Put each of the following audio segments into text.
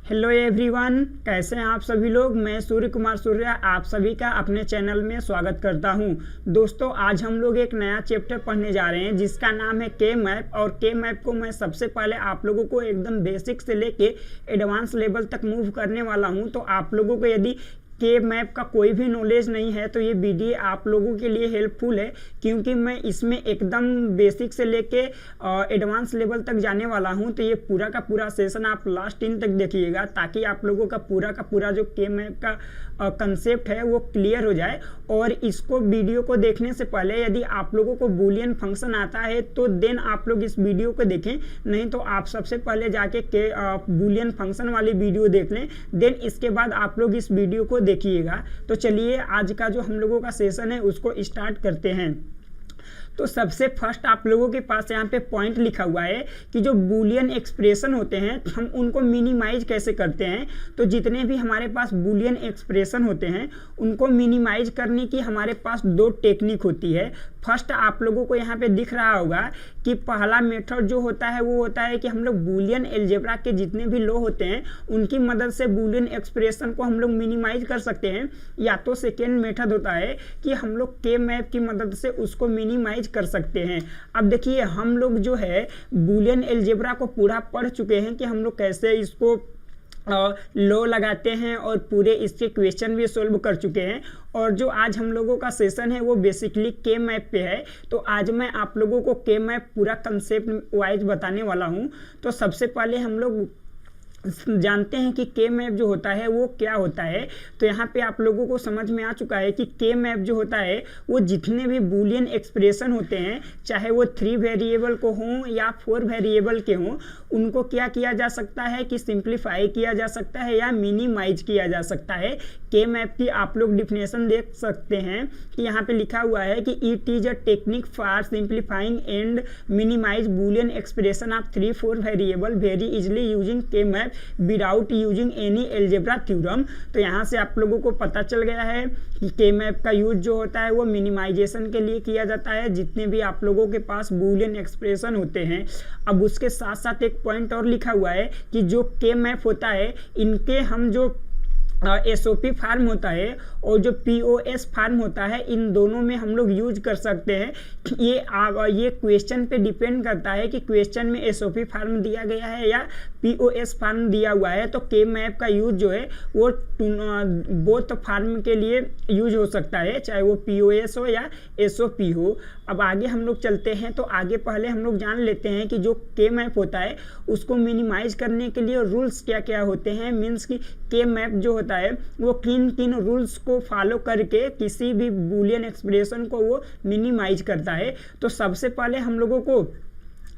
Hello everyone, कैसे हैं आप सभी लोग। मैं सूर्य कुमार सूर्या आप सभी का अपने चैनल में स्वागत करता हूं। दोस्तों, आज हम लोग एक नया चैप्टर पढ़ने जा रहे हैं जिसका नाम है के मैप। और के मैप को मैं सबसे पहले आप लोगों को एकदम बेसिक से लेके एडवांस लेवल तक मूव करने वाला हूं। तो आप लोगों को यदि के मैप का कोई भी नॉलेज नहीं है तो ये वीडियो आप लोगों के लिए हेल्पफुल है, क्योंकि मैं इसमें एकदम बेसिक से लेके एडवांस लेवल तक जाने वाला हूं। तो ये पूरा का पूरा सेशन आप लास्ट इन तक देखिएगा ताकि आप लोगों का पूरा जो के मैप का कंसेप्ट है वो क्लियर हो जाए। और इसको वीडियो को देखने से पहले यदि आप लोगों को बूलियन फंक्शन आता है तो देन आप लोग इस वीडियो को देखें, नहीं तो आप सबसे पहले जाके के बूलियन फंक्शन वाली वीडियो देख लें, देन इसके बाद आप लोग इस वीडियो को देखिएगा। तो चलिए आज का जो हम लोगों का सेशन है उसको स्टार्ट करते हैं। तो सबसे फर्स्ट आप लोगों के पास यहाँ पे पॉइंट लिखा हुआ है कि जो बूलियन एक्सप्रेशन होते हैं हम उनको मिनिमाइज कैसे करते हैं। तो जितने भी हमारे पास बूलियन एक्सप्रेशन होते हैं उनको मिनिमाइज करने की हमारे पास दो टेक्निक होती है। फर्स्ट आप लोगों को यहाँ पे दिख रहा होगा कि पहला मेथड जो होता है वो होता है कि हम लोग बूलियन अलजेब्रा के जितने भी लॉ होते हैं उनकी मदद से बूलियन एक्सप्रेशन को हम लोग मिनिमाइज कर सकते हैं। या तो सेकेंड मेथड होता है कि हम लोग के मैप की मदद से उसको मिनिमाइज कर सकते हैं। अब देखिए, हम लोग जो है बूलियन अलजेब्रा को पूरा पढ़ चुके हैं कि हम लोग कैसे इसको लॉ लगाते हैं और पूरे इसके क्वेश्चन भी सोल्व कर चुके हैं। और जो आज हम लोगों का सेशन है वो बेसिकली के मैप पे है। तो आज मैं आप लोगों को के मैप पूरा कंसेप्ट वाइज बताने वाला हूँ। तो सबसे पहले हम लोग जानते हैं कि के मैप जो होता है वो क्या होता है। तो यहाँ पे आप लोगों को समझ में आ चुका है कि के मैप जो होता है वो जितने भी बूलियन एक्सप्रेशन होते हैं, चाहे वो 3 वेरिएबल को हों या 4 वेरिएबल के हों, उनको क्या किया जा सकता है कि सिंप्लीफाई किया जा सकता है या मिनिमाइज किया जा सकता है। के मैप की आप लोग डिफिनेशन देख सकते हैं कि यहाँ पे लिखा हुआ है कि it is a technique for simplifying and minimize Boolean expression of 3-4 variable very easily using K map without using any algebra theorem. तो यहाँ से आप लोगों को पता चल गया है कि के मैप का यूज जो होता है वो मिनिमाइजेशन के लिए किया जाता है जितने भी आप लोगों के पास बूलियन एक्सप्रेशन होते हैं। अब उसके साथ साथ एक पॉइंट और लिखा हुआ है कि जो के मैप होता है इनके हम जो SOP फार्म होता है और जो POS फार्म होता है इन दोनों में हम लोग यूज कर सकते हैं। ये क्वेश्चन पे डिपेंड करता है कि क्वेश्चन में SOP फार्म दिया गया है या POS फार्म दिया हुआ है। तो के मैप का यूज जो है वो बोथ फार्म के लिए यूज हो सकता है, चाहे वो POS हो या SOP हो। अब आगे हम लोग चलते हैं। तो आगे पहले हम लोग जान लेते हैं कि जो के मैप होता है उसको मिनिमाइज करने के लिए रूल्स क्या क्या होते हैं। मीन्स कि के मैप जो होता है वो किन किन रूल्स को फॉलो करके किसी भी बूलियन एक्सप्रेशन को वो मिनिमाइज करता है। तो सबसे पहले हम लोगों को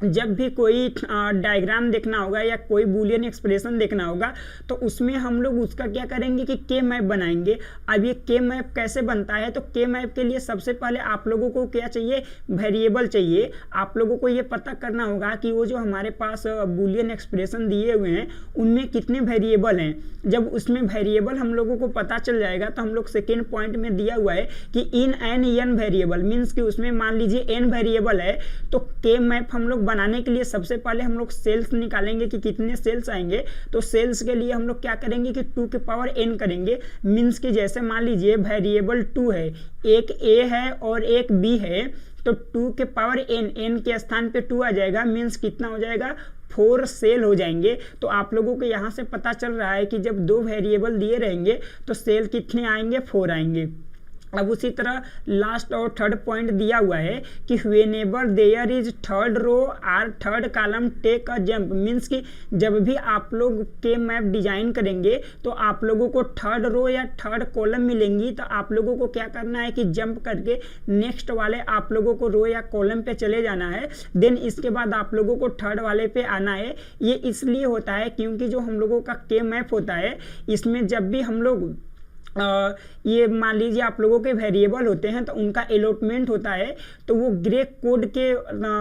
जब भी कोई डायग्राम देखना होगा या कोई बूलियन एक्सप्रेशन देखना होगा तो उसमें हम लोग उसका क्या करेंगे कि के मैप बनाएंगे। अब ये के मैप कैसे बनता है, तो के मैप के लिए सबसे पहले आप लोगों को क्या चाहिए, वेरिएबल चाहिए। आप लोगों को ये पता करना होगा कि वो जो हमारे पास बूलियन एक्सप्रेशन दिए हुए हैं उनमें कितने वेरिएबल हैं। जब उसमें वेरिएबल हम लोगों को पता चल जाएगा तो हम लोग सेकेंड पॉइंट में दिया हुआ है कि इन एन वेरिएबल, मीन्स कि उसमें मान लीजिए n वेरिएबल है। तो के मैप हम लोग बनाने के लिए सबसे पहले हम लोग सेल्स निकालेंगे कि कितने सेल्स आएंगे। तो सेल्स के लिए हम लोग क्या करेंगे कि 2 के पावर n करेंगे। मीन्स कि जैसे मान लीजिए वेरिएबल 2 है, एक a है और एक b है, तो 2 के पावर n के स्थान पे 2 आ जाएगा। मीन्स कितना हो जाएगा, 4 सेल हो जाएंगे। तो आप लोगों को यहाँ से पता चल रहा है कि जब 2 वेरिएबल दिए रहेंगे तो सेल कितने आएंगे, 4 आएंगे। अब उसी तरह लास्ट और थर्ड पॉइंट दिया हुआ है कि whenever there is third row और third column take a jump. Means कि जब भी आप लोग के मैप डिजाइन करेंगे तो आप लोगों को थर्ड रो या थर्ड कॉलम मिलेंगी, तो आप लोगों को क्या करना है कि जंप करके नेक्स्ट वाले आप लोगों को रो या कॉलम पे चले जाना है। देन इसके बाद आप लोगों को थर्ड वाले पे आना है। ये इसलिए होता है क्योंकि जो हम लोगों का के मैप होता है इसमें जब भी हम लोग ये मान लीजिए आप लोगों के वेरिएबल होते हैं तो उनका अलॉटमेंट होता है, तो वो ग्रे कोड के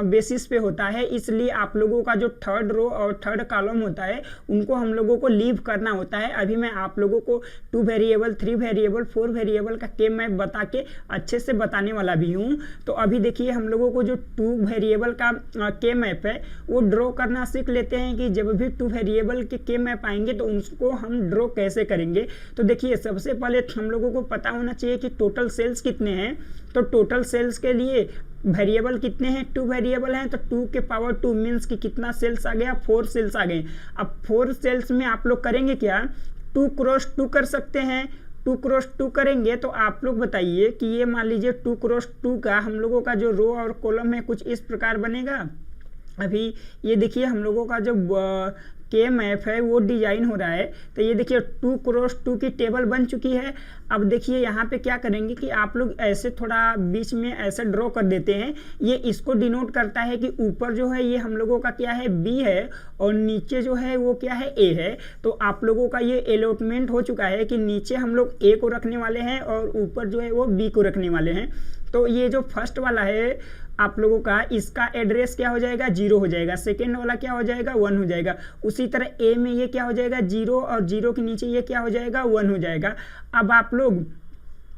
बेसिस पे होता है। इसलिए आप लोगों का जो थर्ड रो और थर्ड कॉलम होता है उनको हम लोगों को लीव करना होता है। अभी मैं आप लोगों को 2 वेरिएबल, 3 वेरिएबल, 4 वेरिएबल का के मैप बता के अच्छे से बताने वाला भी हूँ। तो अभी देखिए हम लोगों को जो 2 वेरिएबल का के मैप है वो ड्रॉ करना सीख लेते हैं कि जब भी 2 वेरिएबल के मैप आएंगे तो उसको हम ड्रॉ कैसे करेंगे। तो देखिए सबसे पहले हम लोगों को पता होना चाहिए कि टोटल सेल्स कितने हैं। तो टोटल सेल्स के लिए वेरिएबल कितने हैं, 2 वेरिएबल हैं, तो 2 के पावर 2 मीन्स कि कितना सेल्स आ गया, 4 सेल्स आ गए। अब 4 सेल्स में आप लोग करेंगे क्या, 2 क्रॉस 2 कर सकते हैं। 2 क्रॉस 2 करेंगे तो आप लोग बताइए कि ये मान लीजिए 2 क्रॉस 2 का हम लोगों का जो रो और कॉलम है कुछ इस प्रकार बनेगा। अभी ये देखिए हम लोगों का जो के मैप है वो डिजाइन हो रहा है। तो ये देखिए 2 क्रॉस 2 की टेबल बन चुकी है। अब देखिए यहाँ पे क्या करेंगे कि आप लोग ऐसे थोड़ा बीच में ऐसे ड्रॉ कर देते हैं। ये इसको डिनोट करता है कि ऊपर जो है ये हम लोगों का क्या है, बी है, और नीचे जो है वो क्या है, ए है। तो आप लोगों का ये अलॉटमेंट हो चुका है कि नीचे हम लोग ए को रखने वाले हैं और ऊपर जो है वो बी को रखने वाले हैं। तो ये जो फर्स्ट वाला है आप लोगों का, इसका एड्रेस क्या हो जाएगा, 0 हो जाएगा। सेकेंड वाला क्या हो जाएगा, 1 हो जाएगा। उसी तरह ए में ये क्या हो जाएगा, 0, और 0 के नीचे ये क्या हो जाएगा, 1 हो जाएगा। अब आप लोग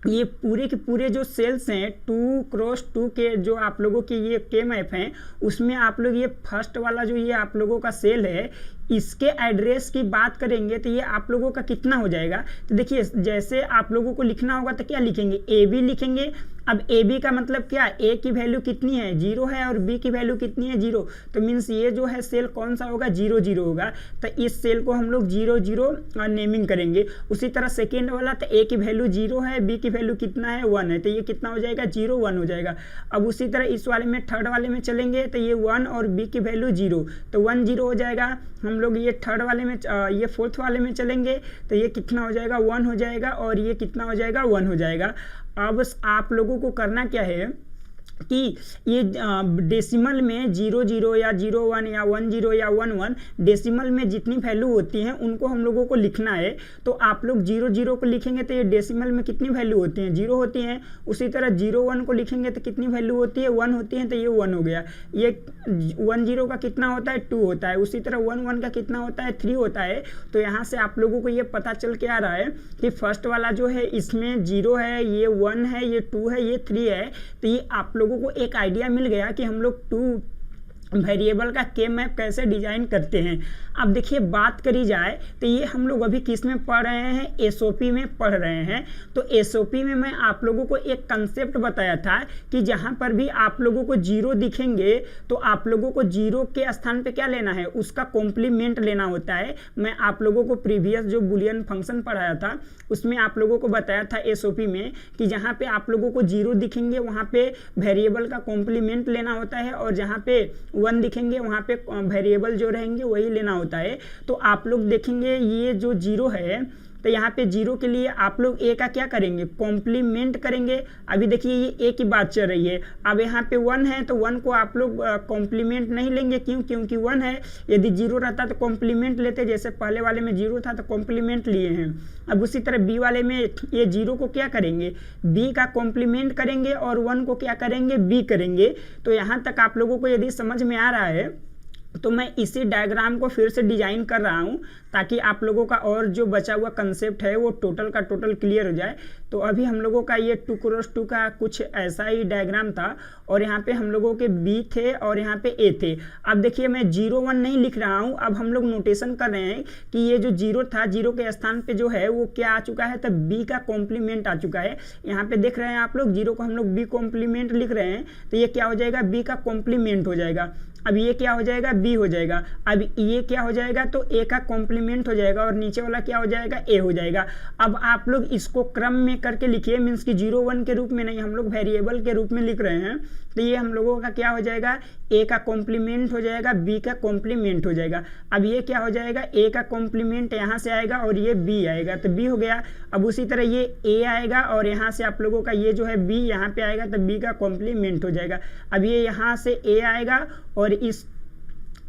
ये पूरे के पूरे जो सेल्स हैं 2 क्रॉस 2 के जो आप लोगों के ये के मैप हैं उसमें आप लोग ये फर्स्ट वाला जो ये आप लोगों का सेल है इसके एड्रेस की बात करेंगे तो ये आप लोगों का कितना हो जाएगा। तो देखिए जैसे आप लोगों को लिखना होगा तो क्या लिखेंगे, ए बी लिखेंगे। अब ए बी का मतलब क्या, ए की वैल्यू कितनी है, 0 है, और बी की वैल्यू कितनी है, 0। तो मीन्स ये जो है सेल कौन सा होगा, 0 0 होगा। तो इस सेल को हम लोग 0 0 नेमिंग करेंगे। उसी तरह सेकेंड वाला, तो ए की वैल्यू 0 है, बी की वैल्यू कितना है, 1 है, तो ये कितना हो जाएगा, 0 1 हो जाएगा। अब उसी तरह इस वाले में थर्ड वाले में चलेंगे तो ये 1 और बी की वैल्यू 0, तो 1 0 हो जाएगा। हम लोग ये थर्ड वाले में ये फोर्थ वाले में चलेंगे तो ये कितना हो जाएगा, 1 हो जाएगा, और ये कितना हो जाएगा, 1 हो जाएगा। अब आप लोगों को करना क्या है कि ये डेसिमल में 0 0 या 0 1 या 1 0 या 1 1 डेसिमल में जितनी वैल्यू होती हैं उनको हम लोगों को लिखना है। तो आप लोग 0 0 को लिखेंगे तो ये डेसिमल में कितनी वैल्यू होती हैं, 0 होती हैं। उसी तरह 0 1 को लिखेंगे तो कितनी वैल्यू होती है, 1 होती है, तो ये 1 हो गया। ये 1 0 का कितना होता है, 2 होता है। उसी तरह 1 1 का कितना होता है, 3 होता है। तो यहाँ से आप लोगों को ये पता चल के आ रहा है कि फर्स्ट वाला जो है इसमें 0 है, ये 1 है, ये 2 है, ये 3 है। तो ये आप लोगों को एक आइडिया मिल गया कि हम लोग 2 वेरिएबल का के मैप कैसे डिजाइन करते हैं। अब देखिए बात करी जाए तो ये हम लोग अभी किस में पढ़ रहे हैं, एसओपी में पढ़ रहे हैं। तो एसओपी में मैं आप लोगों को एक कंसेप्ट बताया था कि जहां पर भी आप लोगों को 0 दिखेंगे तो आप लोगों को 0 के स्थान पे क्या लेना है, उसका कॉम्प्लीमेंट लेना होता है। मैं आप लोगों को प्रीवियस जो बुलियन फंक्शन पढ़ाया था उसमें आप लोगों को बताया था एसओपी में कि जहाँ पे आप लोगों को 0 दिखेंगे वहाँ पे वेरिएबल का कॉम्प्लीमेंट लेना होता है, और जहाँ पे 1 दिखेंगे वहाँ पे वेरिएबल जो रहेंगे वही लेना होता है। तो आप लोग देखेंगे ये जो 0 है तो यहाँ पे 0 के लिए आप लोग ए का क्या करेंगे, कॉम्प्लीमेंट करेंगे। अभी देखिए ये ए की बात चल रही है। अब यहाँ पे 1 है तो 1 को आप लोग कॉम्प्लीमेंट नहीं लेंगे, क्यों, क्योंकि 1 है। यदि 0 रहता तो कॉम्प्लीमेंट लेते, जैसे पहले वाले में 0 था तो कॉम्प्लीमेंट लिए हैं। अब उसी तरह बी वाले में ये 0 को क्या करेंगे, बी का कॉम्प्लीमेंट करेंगे, और 1 को क्या करेंगे, बी करेंगे। तो यहाँ तक आप लोगों को यदि समझ में आ रहा है तो मैं इसी डायग्राम को फिर से डिजाइन कर रहा हूँ ताकि आप लोगों का और जो बचा हुआ कंसेप्ट है वो टोटल का टोटल क्लियर हो जाए। तो अभी हम लोगों का ये 2 क्रॉस 2 का कुछ ऐसा ही डायग्राम था, और यहाँ पे हम लोगों के बी थे और यहाँ पे ए थे। अब देखिए मैं 0 1 नहीं लिख रहा हूँ, अब हम लोग नोटेशन कर रहे हैं कि ये जो 0 था, 0 के स्थान पे जो है वो क्या आ चुका है, तब बी का कॉम्प्लीमेंट आ चुका है। यहाँ पे देख रहे हैं आप लोग 0 को हम लोग बी कॉम्प्लीमेंट लिख रहे हैं, तो ये क्या हो जाएगा, बी का कॉम्प्लीमेंट हो जाएगा। अब ये क्या हो जाएगा, बी हो जाएगा। अब ये क्या हो जाएगा, तो ए का कॉम्प्लीमेंट हो जाएगा, और नीचे वाला क्या हो जाएगा, ए हो जाएगा। अब आप लोग इसको क्रम में करके लिखिए, मीन्स कि 0 1 के रूप में नहीं, हम लोग वेरिएबल के रूप में लिख रहे हैं। तो ये हम लोगों का क्या हो जाएगा, ए का कॉम्प्लीमेंट हो जाएगा, बी का कॉम्प्लीमेंट हो जाएगा। अब ये क्या हो जाएगा, ए का कॉम्प्लीमेंट यहाँ से आएगा और ये बी आएगा, तो बी हो गया। अब उसी तरह ये ए आएगा और यहाँ से आप लोगों का ये जो है बी यहाँ पे आएगा, तो बी का कॉम्प्लीमेंट हो जाएगा। अब ये यहाँ से ए आएगा और इस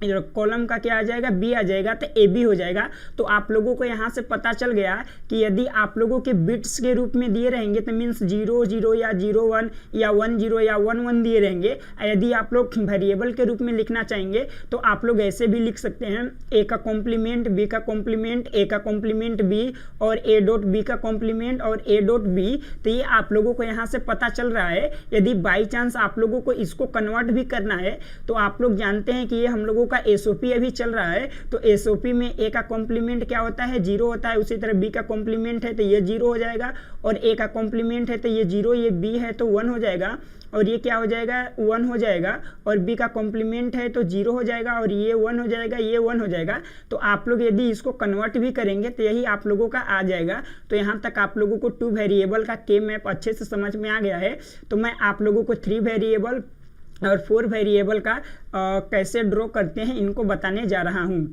कॉलम का क्या आ जाएगा, बी आ जाएगा, तो ए बी हो जाएगा। तो आप लोगों को यहाँ से पता चल गया कि यदि आप लोगों के बिट्स के रूप में दिए रहेंगे तो मीन्स 0 0 या 0 1 या 1 0 या 1 1 दिए रहेंगे। यदि आप लोग वेरिएबल के रूप में लिखना चाहेंगे तो आप लोग ऐसे भी लिख सकते हैं, ए का कॉम्प्लीमेंट, बी का कॉम्प्लीमेंट, ए का कॉम्प्लीमेंट बी और ए डॉट बी का कॉम्प्लीमेंट और ए डॉट बी। तो ये आप लोगों को यहाँ से पता चल रहा है। यदि बाई चांस आप लोगों को इसको कन्वर्ट भी करना है तो आप लोग जानते हैं कि ये हम लोगों का एसओपी अभी चल रहा है। तो एसओपी में ए का कॉम्प्लीमेंट क्या होता है, 0 होता है। उसी तरह बी का कॉम्प्लीमेंट है तो ये 0 हो जाएगा, और ए का कॉम्प्लीमेंट है तो ये 0, ये बी है तो 1 हो जाएगा, और ये क्या हो जाएगा, 1 हो जाएगा, और बी का कॉम्प्लीमेंट है तो 0 हो जाएगा, और ये 1 हो जाएगा, ये 1 हो जाएगा। तो आप लोग यदि इसको कन्वर्ट भी करेंगे तो यही आप लोगों का आ जाएगा। तो यहाँ तक आप लोगों को 2 वेरिएबल का के मैप अच्छे से समझ में आ गया है। तो मैं आप लोगों को 3 वेरिएबल और 4 वेरिएबल का कैसे ड्रॉ करते हैं इनको बताने जा रहा हूँ।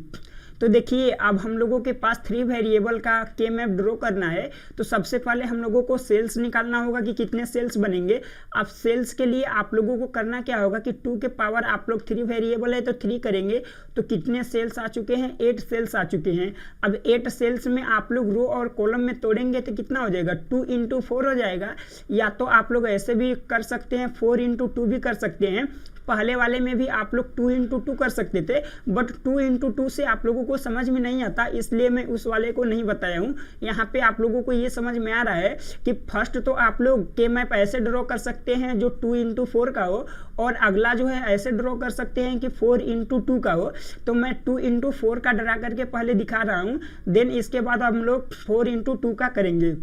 तो देखिए, अब हम लोगों के पास 3 वेरिएबल का के मैप ड्रॉ करना है। तो सबसे पहले हम लोगों को सेल्स निकालना होगा कि कितने सेल्स बनेंगे। अब सेल्स के लिए आप लोगों को करना क्या होगा कि 2 के पावर आप लोग 3 वेरिएबल है तो 3 करेंगे। तो कितने सेल्स आ चुके हैं, 8 सेल्स आ चुके हैं। अब 8 सेल्स में आप लोग रो और कॉलम में तोड़ेंगे तो कितना हो जाएगा, 2 × 4 हो जाएगा। या तो आप लोग ऐसे भी कर सकते हैं, 4 × 2 भी कर सकते हैं। पहले वाले में भी आप लोग 2 × 2 कर सकते थे, बट 2 × 2 से आप लोगों को समझ में नहीं आता, इसलिए मैं उस वाले को नहीं बताया हूँ। यहाँ पे आप लोगों को ये समझ में आ रहा है कि फर्स्ट तो आप लोग के मैप ऐसे ड्रॉ कर सकते हैं जो 2 × 4 का हो, और अगला जो है ऐसे ड्रॉ कर सकते हैं कि 4 × 2 का हो। तो मैं 2 × 4 का ड्रा करके पहले दिखा रहा हूँ, देन इसके बाद हम लोग 4 × 2 का करेंगे।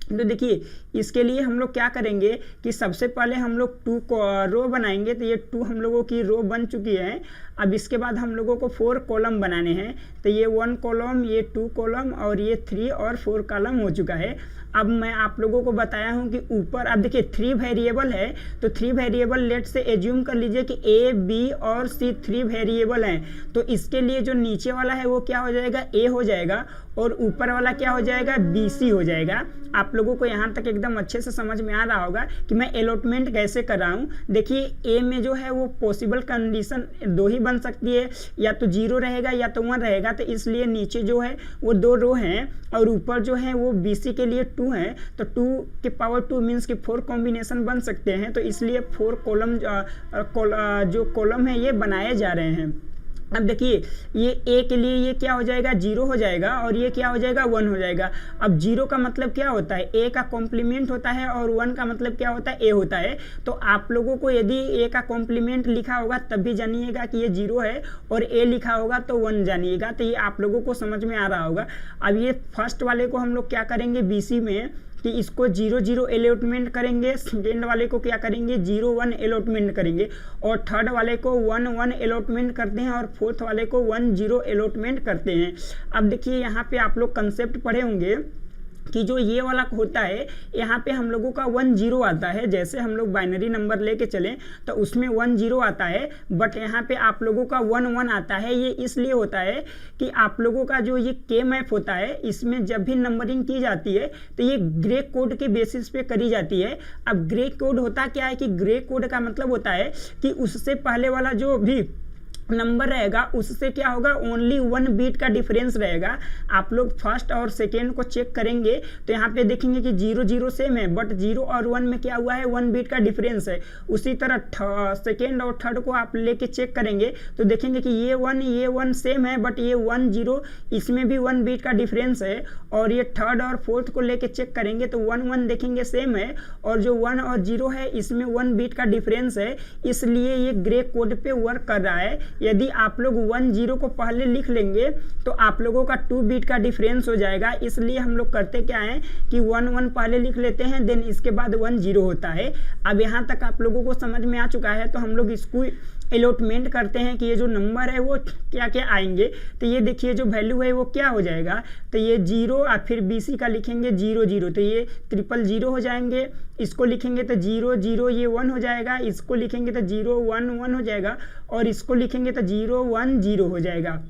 तो देखिए, इसके लिए हम लोग क्या करेंगे कि सबसे पहले हम लोग 2 रो बनाएंगे। तो ये 2 हम लोगों की रो बन चुकी है। अब इसके बाद हम लोगों को 4 कॉलम बनाने हैं। तो ये 1 कॉलम, ये 2 कॉलम और ये 3 और 4 कॉलम हो चुका है। अब मैं आप लोगों को बताया हूँ कि ऊपर अब देखिए 3 वेरिएबल है, तो 3 वेरिएबल लेट से एज्यूम कर लीजिए कि ए बी और सी 3 वेरिएबल हैं। तो इसके लिए जो नीचे वाला है वो क्या हो जाएगा, ए हो जाएगा, और ऊपर वाला क्या हो जाएगा, बी सी हो जाएगा। आप लोगों को यहाँ तक एकदम अच्छे से समझ में आ रहा होगा कि मैं अलॉटमेंट कैसे कर रहा हूँ। देखिए, ए में जो है वो पॉसिबल कंडीशन 2 ही बन सकती है, या तो 0 रहेगा या तो 1 रहेगा। तो इसलिए नीचे जो है वो 2 रो हैं, और ऊपर जो है वो बी सी के लिए 2 है। तो 2 के पावर 2 मीन्स कि 4 कॉम्बिनेशन बन सकते हैं। तो इसलिए 4 कॉलम जो कॉलम है ये बनाए जा रहे हैं। अब देखिए, ये ए के लिए ये क्या हो जाएगा, 0 हो जाएगा, और ये क्या हो जाएगा, 1 हो जाएगा। अब 0 का मतलब क्या होता है, ए का कॉम्प्लीमेंट होता है, और 1 का मतलब क्या होता है, ए होता है। तो आप लोगों को यदि ए का कॉम्प्लीमेंट लिखा होगा तब भी जानिएगा कि ये 0 है, और ए लिखा होगा तो 1 जानिएगा। तो ये आप लोगों को समझ में आ रहा होगा। अब ये फर्स्ट वाले को हम लोग क्या करेंगे, बीसी में कि इसको 0 0 अलॉटमेंट करेंगे। सेकेंड वाले को क्या करेंगे, 0 1 अलॉटमेंट करेंगे, और थर्ड वाले को 1 1 अलॉटमेंट करते हैं, और फोर्थ वाले को 1 0 अलॉटमेंट करते हैं। अब देखिए, यहाँ पे आप लोग कंसेप्ट पढ़े होंगे कि जो ये वाला होता है, यहाँ पे हम लोगों का 1 0 आता है। जैसे हम लोग बाइनरी नंबर लेके चलें तो उसमें 1 0 आता है, बट यहाँ पे आप लोगों का 1 1 आता है। ये इसलिए होता है कि आप लोगों का जो ये के मैप होता है, इसमें जब भी नंबरिंग की जाती है तो ये ग्रे कोड के बेसिस पे करी जाती है। अब ग्रे कोड होता क्या है कि ग्रे कोड का मतलब होता है कि उससे पहले वाला जो भी नंबर रहेगा उससे क्या होगा, ओनली 1 बीट का डिफरेंस रहेगा। आप लोग फर्स्ट और सेकेंड को चेक करेंगे तो यहाँ पे देखेंगे कि 0 0 सेम है, बट 0 और 1 में क्या हुआ है, 1 बीट का डिफरेंस है। उसी तरह सेकेंड और थर्ड को आप लेके चेक करेंगे तो देखेंगे कि ये 1 सेम है, बट ये 1 0 इसमें भी 1 बीट का डिफरेंस है। और ये थर्ड और फोर्थ को लेके चेक करेंगे तो 1 1 देखेंगे सेम है, और जो 1 और 0 है इसमें 1 बीट का डिफरेंस है। इसलिए ये ग्रे कोड पे वर्क कर रहा है। यदि आप लोग 1 0 को पहले लिख लेंगे तो आप लोगों का 2 बीट का डिफरेंस हो जाएगा। इसलिए हम लोग करते क्या है कि 1 1 पहले लिख लेते हैं, देन इसके बाद 1 0 होता है। अब यहाँ तक आप लोगों को समझ में आ चुका है, तो हम लोग इसको अलॉटमेंट करते हैं कि ये जो नंबर है वो क्या क्या आएंगे। तो ये देखिए, जो वैल्यू है वो क्या हो जाएगा, तो ये 0 और फिर BC का लिखेंगे 0 0, तो ये 000 हो जाएंगे। इसको लिखेंगे तो 0 0, ये 1 हो जाएगा। इसको लिखेंगे तो 0 1 1 हो जाएगा, और इसको लिखेंगे तो 0 1 0 हो जाएगा।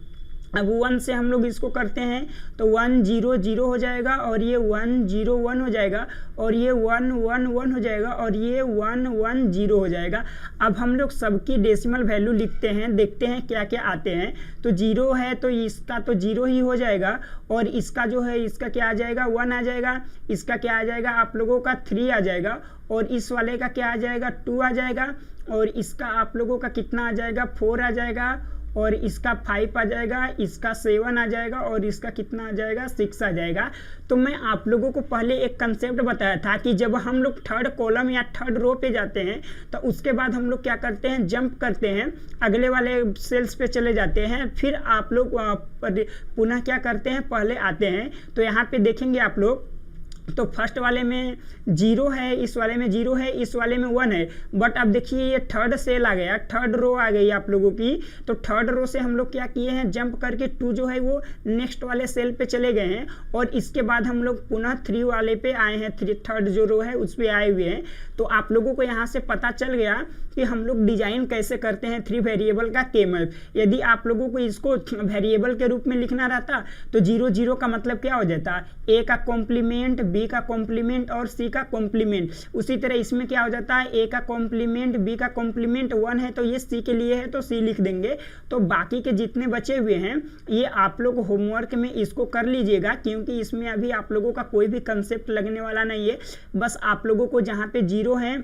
अब 1 से हम लोग इसको करते हैं तो 1 0 0 हो जाएगा और ये 1 0 1 हो जाएगा और ये 1 1 1 हो जाएगा और ये 1 1 0 हो जाएगा। अब हम लोग सबकी डेसिमल वैल्यू लिखते हैं, देखते हैं क्या क्या आते हैं। तो 0 है तो इसका तो 0 ही हो जाएगा और इसका जो है इसका क्या आ जाएगा 1 आ जाएगा, इसका क्या आ जाएगा आप लोगों का 3 आ जाएगा और इस वाले का क्या आ जाएगा 2 आ जाएगा और इसका आप लोगों का कितना आ जाएगा 4 आ जाएगा और इसका 5 आ जाएगा, इसका 7 आ जाएगा और इसका कितना आ जाएगा 6 आ जाएगा। तो मैं आप लोगों को पहले एक कंसेप्ट बताया था कि जब हम लोग थर्ड कॉलम या थर्ड रो पे जाते हैं तो उसके बाद हम लोग क्या करते हैं जंप करते हैं, अगले वाले सेल्स पे चले जाते हैं, फिर आप लोग पुनः क्या करते हैं पहले आते हैं। तो यहाँ पे देखेंगे आप लोग तो फर्स्ट वाले में 0 है, इस वाले में 0 है, इस वाले में 1 है। बट अब देखिए ये थर्ड सेल आ गया, थर्ड रो आ गई आप लोगों की। तो थर्ड रो से हम लोग क्या किए हैं जंप करके 2 जो है वो नेक्स्ट वाले सेल पे चले गए हैं और इसके बाद हम लोग पुनः 3 वाले पे आए हैं, थर्ड जो रो है उस पर आए हुए हैं। तो आप लोगों को यहाँ से पता चल गया कि हम लोग डिजाइन कैसे करते हैं 3 वेरिएबल का के मैप। यदि आप लोगों को इसको वेरिएबल के रूप में लिखना रहता तो 0 0 का मतलब क्या हो जाता, ए का कॉम्प्लीमेंट, बी का कॉम्प्लीमेंट और सी का कॉम्प्लीमेंट। उसी तरह इसमें क्या हो जाता है ए का कॉम्प्लीमेंट, बी का कॉम्प्लीमेंट 1 है तो ये सी के लिए है तो सी लिख देंगे। तो बाकी के जितने बचे हुए हैं ये आप लोग होमवर्क में इसको कर लीजिएगा क्योंकि इसमें अभी आप लोगों का कोई भी कंसेप्ट लगने वाला नहीं है। बस आप लोगों को जहाँ पे 0 है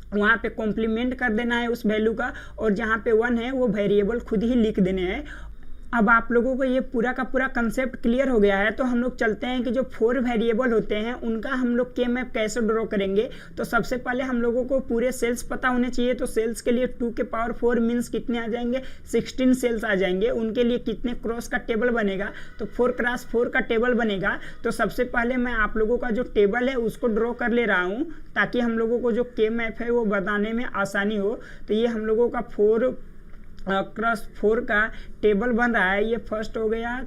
वहाँ पे कॉम्प्लीमेंट कर देना है उस वैल्यू का और जहाँ पे 1 है वो वेरिएबल खुद ही लिख देने हैं। अब आप लोगों को ये पूरा का पूरा कंसेप्ट क्लियर हो गया है तो हम लोग चलते हैं कि जो 4 वेरिएबल होते हैं उनका हम लोग के मैप कैसे ड्रॉ करेंगे। तो सबसे पहले हम लोगों को पूरे सेल्स पता होने चाहिए। तो सेल्स के लिए 2 के पावर 4 मीन्स कितने आ जाएंगे 16 सेल्स आ जाएंगे। उनके लिए कितने क्रॉस का टेबल बनेगा तो 4 क्रॉस 4 का टेबल बनेगा। तो सबसे पहले मैं आप लोगों का जो टेबल है उसको ड्रॉ कर ले रहा हूँ ताकि हम लोगों को जो के मैप है वो बताने में आसानी हो। तो ये हम लोगों का 4 क्रॉस 4 का टेबल बन रहा है। ये फर्स्ट हो गया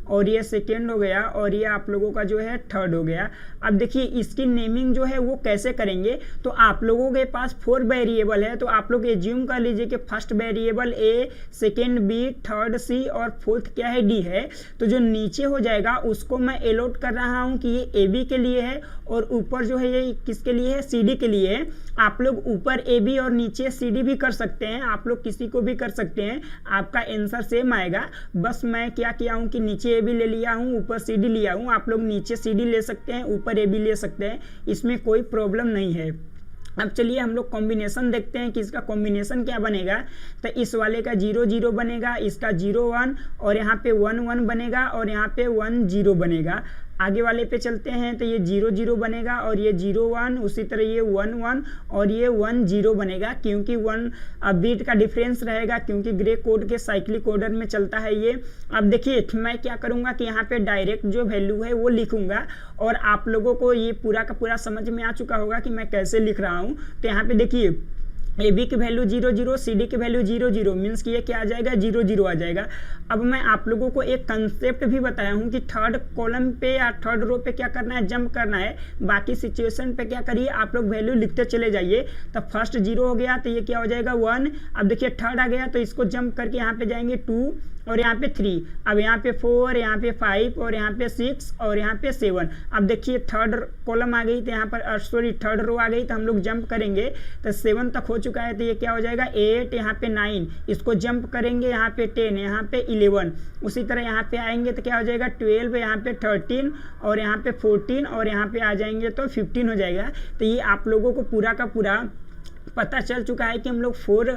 और ये सेकेंड हो गया और ये आप लोगों का जो है थर्ड हो गया। अब देखिए इसकी नेमिंग जो है वो कैसे करेंगे। तो आप लोगों के पास 4 वेरिएबल है तो आप लोग एज्यूम कर लीजिए कि फर्स्ट वेरिएबल ए, सेकेंड बी, थर्ड सी और फोर्थ क्या है डी है। तो जो नीचे हो जाएगा उसको मैं एलोट कर रहा हूँ कि ये ए बी के लिए है और ऊपर जो है ये किसके लिए है सी डी के लिए है। आप लोग ऊपर ए बी और नीचे सी डी भी कर सकते हैं, आप लोग किसी को भी कर सकते हैं, आपका आंसर सेम आएगा। बस मैं क्या किया हूँ कि नीचे ए बी ले लिया हूँ, ऊपर सी डी लिया हूँ। आप लोग नीचे सी डी ले सकते हैं, ऊपर ए बी ले सकते हैं, इसमें कोई प्रॉब्लम नहीं है। अब चलिए हम लोग कॉम्बिनेशन देखते हैं कि इसका कॉम्बिनेशन क्या बनेगा। तो इस वाले का 0 0 बनेगा, इसका 0 1 और यहाँ पे 1 1 बनेगा और यहाँ पे 1 0 बनेगा। आगे वाले पे चलते हैं तो ये 0 0 बनेगा और ये 0 1, उसी तरह ये 1 1 और ये 1 0 बनेगा क्योंकि 1 बीट का डिफरेंस रहेगा क्योंकि ग्रे कोड के साइक्लिक ऑर्डर में चलता है ये। अब देखिए मैं क्या करूँगा कि यहाँ पे डायरेक्ट जो वैल्यू है वो लिखूंगा और आप लोगों को ये पूरा का पूरा समझ में आ चुका होगा कि मैं कैसे लिख रहा हूँ। तो यहाँ पे देखिए ए बी की वैल्यू 0 0, सी डी की वैल्यू 0 0 मीन्स कि ये क्या आ जाएगा 0 0 आ जाएगा। अब मैं आप लोगों को एक कंसेप्ट भी बताया हूँ कि थर्ड कॉलम पे या थर्ड रो पे क्या करना है जंप करना है, बाकी सिचुएशन पे क्या करिए आप लोग वैल्यू लिखते चले जाइए। तो फर्स्ट 0 हो गया तो ये क्या हो जाएगा 1। अब देखिए थर्ड आ गया तो इसको जंप करके यहाँ पे जाएंगे 2 और यहाँ पे 3, अब यहाँ पे 4, यहाँ पे 5 और यहाँ पे 6 और यहाँ पे 7। अब देखिए थर्ड कॉलम आ गई तो यहाँ पर सॉरी थर्ड रो आ गई तो हम लोग जंप करेंगे तो 7 तक हो चुका है तो ये क्या हो जाएगा 8, यहाँ पे 9, इसको जंप करेंगे यहाँ पे 10, यहाँ पे 11, उसी तरह यहाँ पे आएंगे तो क्या हो जाएगा 12, यहाँ पे 13 और यहाँ पे 14 और यहाँ पे आ जाएंगे तो 15 हो जाएगा। तो ये आप लोगों को पूरा का पूरा पता चल चुका है कि हम लोग 4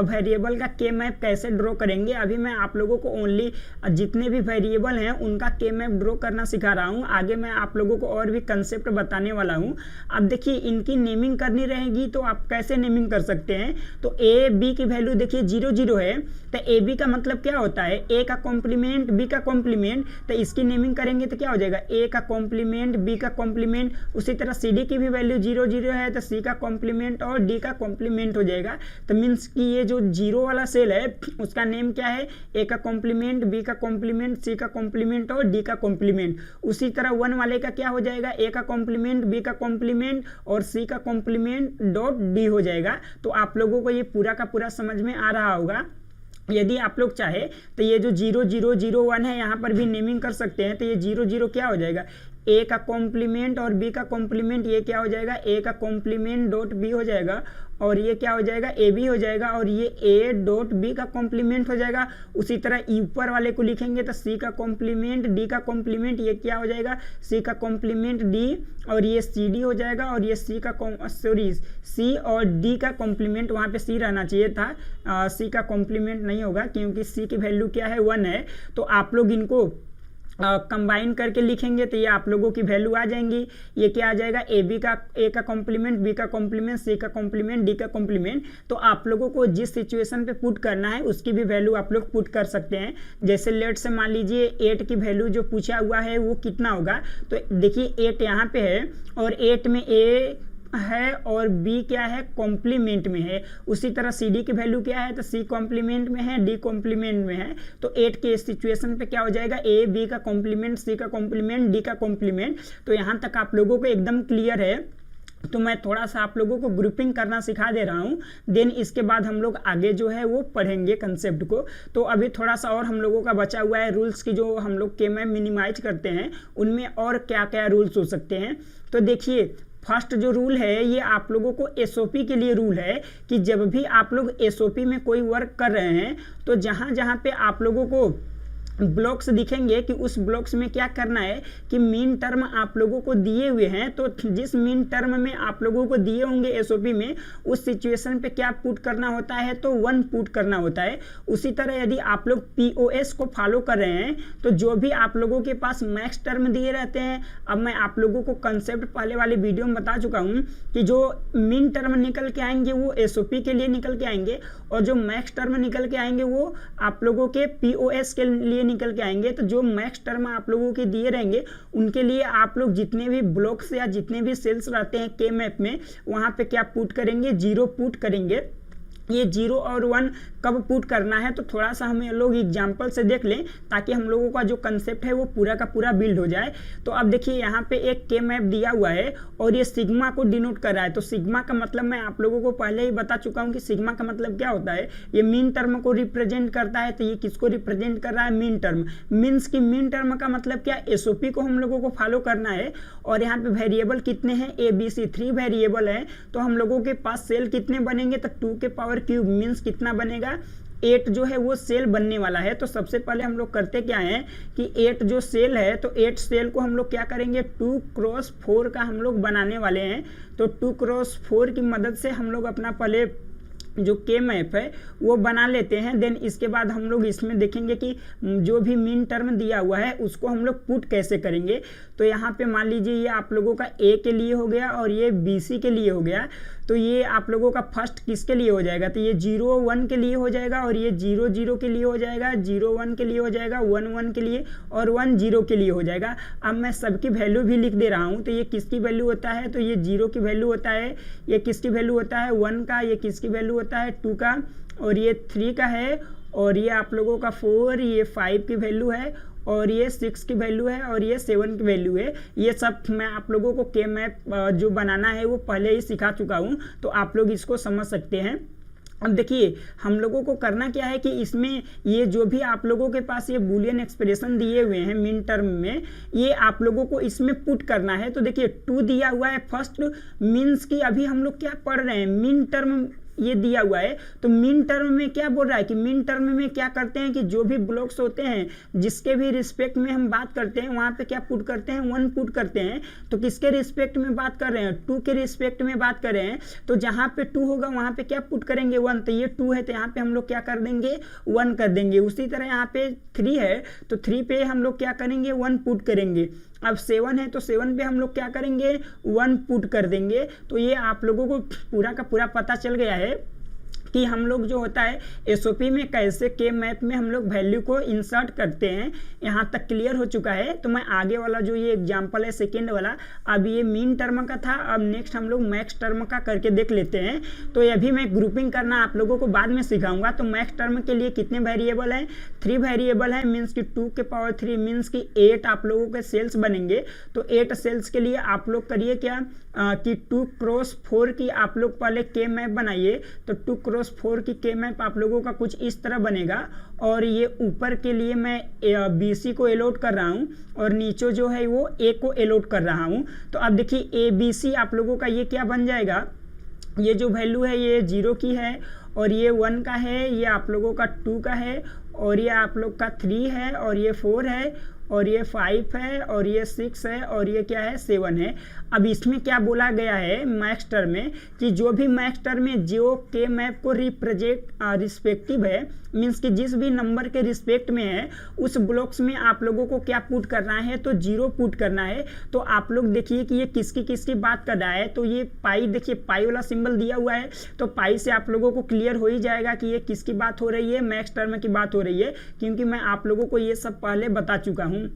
वेरिएबल का के मैप कैसे ड्रॉ करेंगे। अभी मैं आप लोगों को ओनली जितने भी वेरिएबल हैं उनका के मैप ड्रॉ करना सिखा रहा हूं, आगे मैं आप लोगों को और भी कंसेप्ट बताने वाला हूं। अब देखिए इनकी नेमिंग करनी रहेगी तो आप कैसे नेमिंग कर सकते हैं। तो ए बी की वैल्यू देखिए 0 0 है तो ए बी का मतलब क्या होता है ए का कॉम्प्लीमेंट बी का कॉम्प्लीमेंट। तो इसकी नेमिंग करेंगे तो क्या हो जाएगा ए का कॉम्प्लीमेंट बी का कॉम्प्लीमेंट। उसी तरह सी डी की भी वैल्यू 0 0 है तो सी का कॉम्प्लीमेंट और डी का कॉम्प्लीमेंट हो जाएगा। तो मीन्स कि ये जो 0 वाला सेल है उसका नेम क्या है ए का कॉम्प्लीमेंट बी का कॉम्प्लीमेंट सी का कॉम्प्लीमेंट और डी का कॉम्प्लीमेंट। उसी तरह 1 वाले का क्या हो जाएगा ए का कॉम्प्लीमेंट बी का कॉम्प्लीमेंट और सी का कॉम्प्लीमेंट डॉट डी हो जाएगा। तो आप लोगों को ये पूरा का पूरा समझ में आ रहा होगा। यदि आप लोग चाहे तो ये जो 0001 है यहाँ पर भी नेमिंग कर सकते हैं। तो ये 00 क्या हो जाएगा, ए का कॉम्प्लीमेंट और बी का कॉम्प्लीमेंट, ये क्या हो जाएगा, ए का कॉम्प्लीमेंट डॉट बी हो जाएगा, और ये क्या हो जाएगा, ए बी हो जाएगा, और ये ए डॉट बी का कॉम्प्लीमेंट हो जाएगा। उसी तरह ऊपर वाले को लिखेंगे तो सी का कॉम्प्लीमेंट डी का कॉम्प्लीमेंट, ये क्या हो जाएगा, सी का कॉम्प्लीमेंट डी, और ये सी डी हो जाएगा, और ये सी और डी का कॉम्प्लीमेंट, वहाँ पे सी रहना चाहिए था, सी का कॉम्प्लीमेंट नहीं होगा क्योंकि सी की वैल्यू क्या है, 1 है। तो आप लोग इनको कंबाइन करके लिखेंगे तो ये आप लोगों की वैल्यू आ जाएंगी। ये क्या आ जाएगा, ए का कॉम्प्लीमेंट, बी का कॉम्प्लीमेंट, सी का कॉम्प्लीमेंट, डी का कॉम्प्लीमेंट। तो आप लोगों को जिस सिचुएशन पे पुट करना है उसकी भी वैल्यू आप लोग पुट कर सकते हैं। जैसे लेट से मान लीजिए 8 की वैल्यू जो पूछा हुआ है वो कितना होगा, तो देखिए 8 यहाँ पे है और 8 में ए है और बी क्या है, कॉम्प्लीमेंट में है। उसी तरह सी डी की वैल्यू क्या है, तो सी कॉम्प्लीमेंट में है, डी कॉम्प्लीमेंट में है। तो 8 के सिचुएशन पे क्या हो जाएगा, ए बी का कॉम्प्लीमेंट, सी का कॉम्प्लीमेंट, डी का कॉम्प्लीमेंट। तो यहाँ तक आप लोगों को एकदम क्लियर है। तो मैं थोड़ा सा आप लोगों को ग्रुपिंग करना सिखा दे रहा हूँ, देन इसके बाद हम लोग आगे जो है वो पढ़ेंगे कंसेप्ट को। तो अभी थोड़ा सा और हम लोगों का बचा हुआ है रूल्स की, जो हम लोग के में मिनिमाइज करते हैं उनमें और क्या क्या रूल्स हो सकते हैं। तो देखिए फर्स्ट जो रूल है ये आप लोगों को एसओपी के लिए रूल है कि जब भी आप लोग एसओपी में कोई वर्क कर रहे हैं तो जहाँ जहाँ पे आप लोगों को ब्लॉक्स दिखेंगे कि उस ब्लॉक्स में क्या करना है कि मीन टर्म आप लोगों को दिए हुए हैं, तो जिस मीन टर्म में आप लोगों को दिए होंगे एसओपी में उस सिचुएशन पे क्या पुट करना होता है, तो 1 पुट करना होता है। उसी तरह यदि आप लोग पीओएस को फॉलो कर रहे हैं तो जो भी आप लोगों के पास मैक्स टर्म दिए रहते हैं, अब मैं आप लोगों को कंसेप्ट पहले वाले वीडियो में बता चुका हूँ कि जो मीन टर्म निकल के आएंगे वो एसओपी के लिए निकल के आएंगे और जो मैक्स टर्म निकल के आएंगे वो आप लोगों के पीओएस के लिए निकल के आएंगे। तो जो मैक्स टर्म आप लोगों के दिए रहेंगे उनके लिए आप लोग जितने भी ब्लॉक्स या जितने भी सेल्स रहते हैं के मैप में वहां पे क्या पुट करेंगे, 0 पुट करेंगे। ये 0 और 1 कब पुट करना है तो थोड़ा सा हम लोग एग्जाम्पल से देख लें ताकि हम लोगों का जो कंसेप्ट है वो पूरा का पूरा बिल्ड हो जाए। तो अब देखिए यहाँ पे एक के मैप दिया हुआ है और ये सिग्मा को डिनोट कर रहा है। तो सिग्मा का मतलब मैं आप लोगों को पहले ही बता चुका हूँ कि सिग्मा का मतलब क्या होता है, ये मीन टर्म को रिप्रेजेंट करता है। तो ये किसको रिप्रेजेंट कर रहा है, मीन टर्म। मीन्स की मीन टर्म का मतलब क्या, एसओपी को हम लोगों को फॉलो करना है। और यहाँ पे वेरिएबल कितने हैं, ए बी सी 3 वेरिएबल है। तो हम लोगों के पास सेल कितने बनेंगे, तो 2 के पावर क्यूब मीन्स कितना बनेगा, 8 जो है वो सेल बनने वाला है। तो सबसे पहले हम लोग करते क्या है कि 8 जो सेल है तो 8 सेल को हम लोग क्या करेंगे, 2x4 का हम लोग बनाने वाले हैं। तो 2x4 की मदद से हम लोग अपना पहले जो के मैप है वो बना लेते हैं। देन इसके बाद हम लोग इसमें देखेंगे कि जो भी मीन टर्म दिया हुआ है उसको हम लोग पुट कैसे करेंगे। तो यहाँ पे मान लीजिए ये आप लोगों का ए के लिए हो गया और ये बी सी के लिए हो गया। तो ये आप लोगों का फर्स्ट किसके लिए हो जाएगा, तो ये 0 1 के लिए हो जाएगा और ये 0 0 के लिए हो जाएगा, 0 1 के लिए हो जाएगा, 1 1 के लिए और 1 0 के लिए हो जाएगा। अब मैं सबकी वैल्यू भी लिख दे रहा हूँ। तो ये किसकी वैल्यू होता है, तो ये 0 की वैल्यू होता है, ये किसकी वैल्यू होता है 1 का, ये किसकी वैल्यू होता है 2 का, और ये 3 का है, और ये आप लोगों का 4, ये 5 की वैल्यू है, और ये 6 की वैल्यू है, और ये 7 की वैल्यू है। ये सब मैं आप लोगों को के मैप जो बनाना है वो पहले ही सिखा चुका हूँ, तो आप लोग इसको समझ सकते हैं। अब देखिए हम लोगों को करना क्या है कि इसमें ये जो भी आप लोगों के पास ये बूलियन एक्सप्रेशन दिए हुए हैं मीन टर्म में, ये आप लोगों को इसमें पुट करना है। तो देखिए 2 दिया हुआ है फर्स्ट, मीन्स की अभी हम लोग क्या पढ़ रहे हैं, मीन टर्म ये दिया हुआ है। तो मीन टर्म में क्या बोल रहा है कि मीन टर्म में क्या करते हैं कि जो भी ब्लॉक्स होते हैं जिसके भी रिस्पेक्ट में हम बात करते हैं वहाँ पे क्या पुट करते हैं, 1 पुट करते हैं। तो किसके रिस्पेक्ट में बात कर रहे हैं, 2 के रिस्पेक्ट में बात कर रहे हैं। तो जहाँ पे 2 होगा वहाँ पे क्या पुट करेंगे, 1। तो ये 2 है तो यहाँ पे हम लोग क्या कर देंगे, 1 कर देंगे। उसी तरह यहाँ पे 3 है तो 3 पे हम लोग क्या करेंगे, 1 पुट करेंगे। अब 7 है तो 7 पे हम लोग क्या करेंगे, 1 पुट कर देंगे। तो ये आप लोगों को पूरा का पूरा पता चल गया है कि हम लोग जो होता है एसओपी में कैसे के मैप में हम लोग वैल्यू को इंसर्ट करते हैं। यहाँ तक क्लियर हो चुका है। तो मैं आगे वाला जो ये एग्जांपल है सेकंड वाला, अब ये मीन टर्म का था, अब नेक्स्ट हम लोग मैक्स टर्म का करके देख लेते हैं। तो ये भी मैं ग्रुपिंग करना आप लोगों को बाद में सिखाऊंगा। तो मैक्स टर्म के लिए कितने वेरिएबल हैं, 3 वेरिएबल है, मीन्स की 2 के पावर 3 मीन्स की 8 आप लोगों के सेल्स बनेंगे। तो 8 सेल्स के लिए आप लोग करिए क्या कि 2x4 की आप लोग पहले के मैप बनाइए। तो 2x 4x4 की के मैप आप लोगों का कुछ इस तरह बनेगा। और ये ऊपर के लिए मैं BC को एलोट कर रहा हूँ और नीचे जो है वो A को एलोट कर रहा हूँ। तो अब देखिए ABC आप लोगों का ये क्या बन जाएगा, ये जो वैल्यू है ये 0 की है और ये 1 का है, ये आप लोगों का 2 का है और ये आप लोग का 3 है और ये 4 है और ये 5 है और ये 6 है और ये क्या है 7 है। अब इसमें क्या बोला गया है मैक्स टर्म में कि जो भी मैक्स टर्म में जो के मैप को रिस्पेक्टिव है, मीन्स कि जिस भी नंबर के रिस्पेक्ट में है उस ब्लॉक्स में आप लोगों को क्या पुट करना है, तो 0 पुट करना है। तो आप लोग देखिए कि ये किसकी किसकी बात कर रहा है। तो ये पाई, देखिए पाई वाला सिंबल दिया हुआ है, तो पाई से आप लोगों को क्लियर हो ही जाएगा कि ये किसकी बात हो रही है, मैक्स टर्म की बात हो रही है, क्योंकि मैं आप लोगों को ये सब पहले बता चुका हूँ।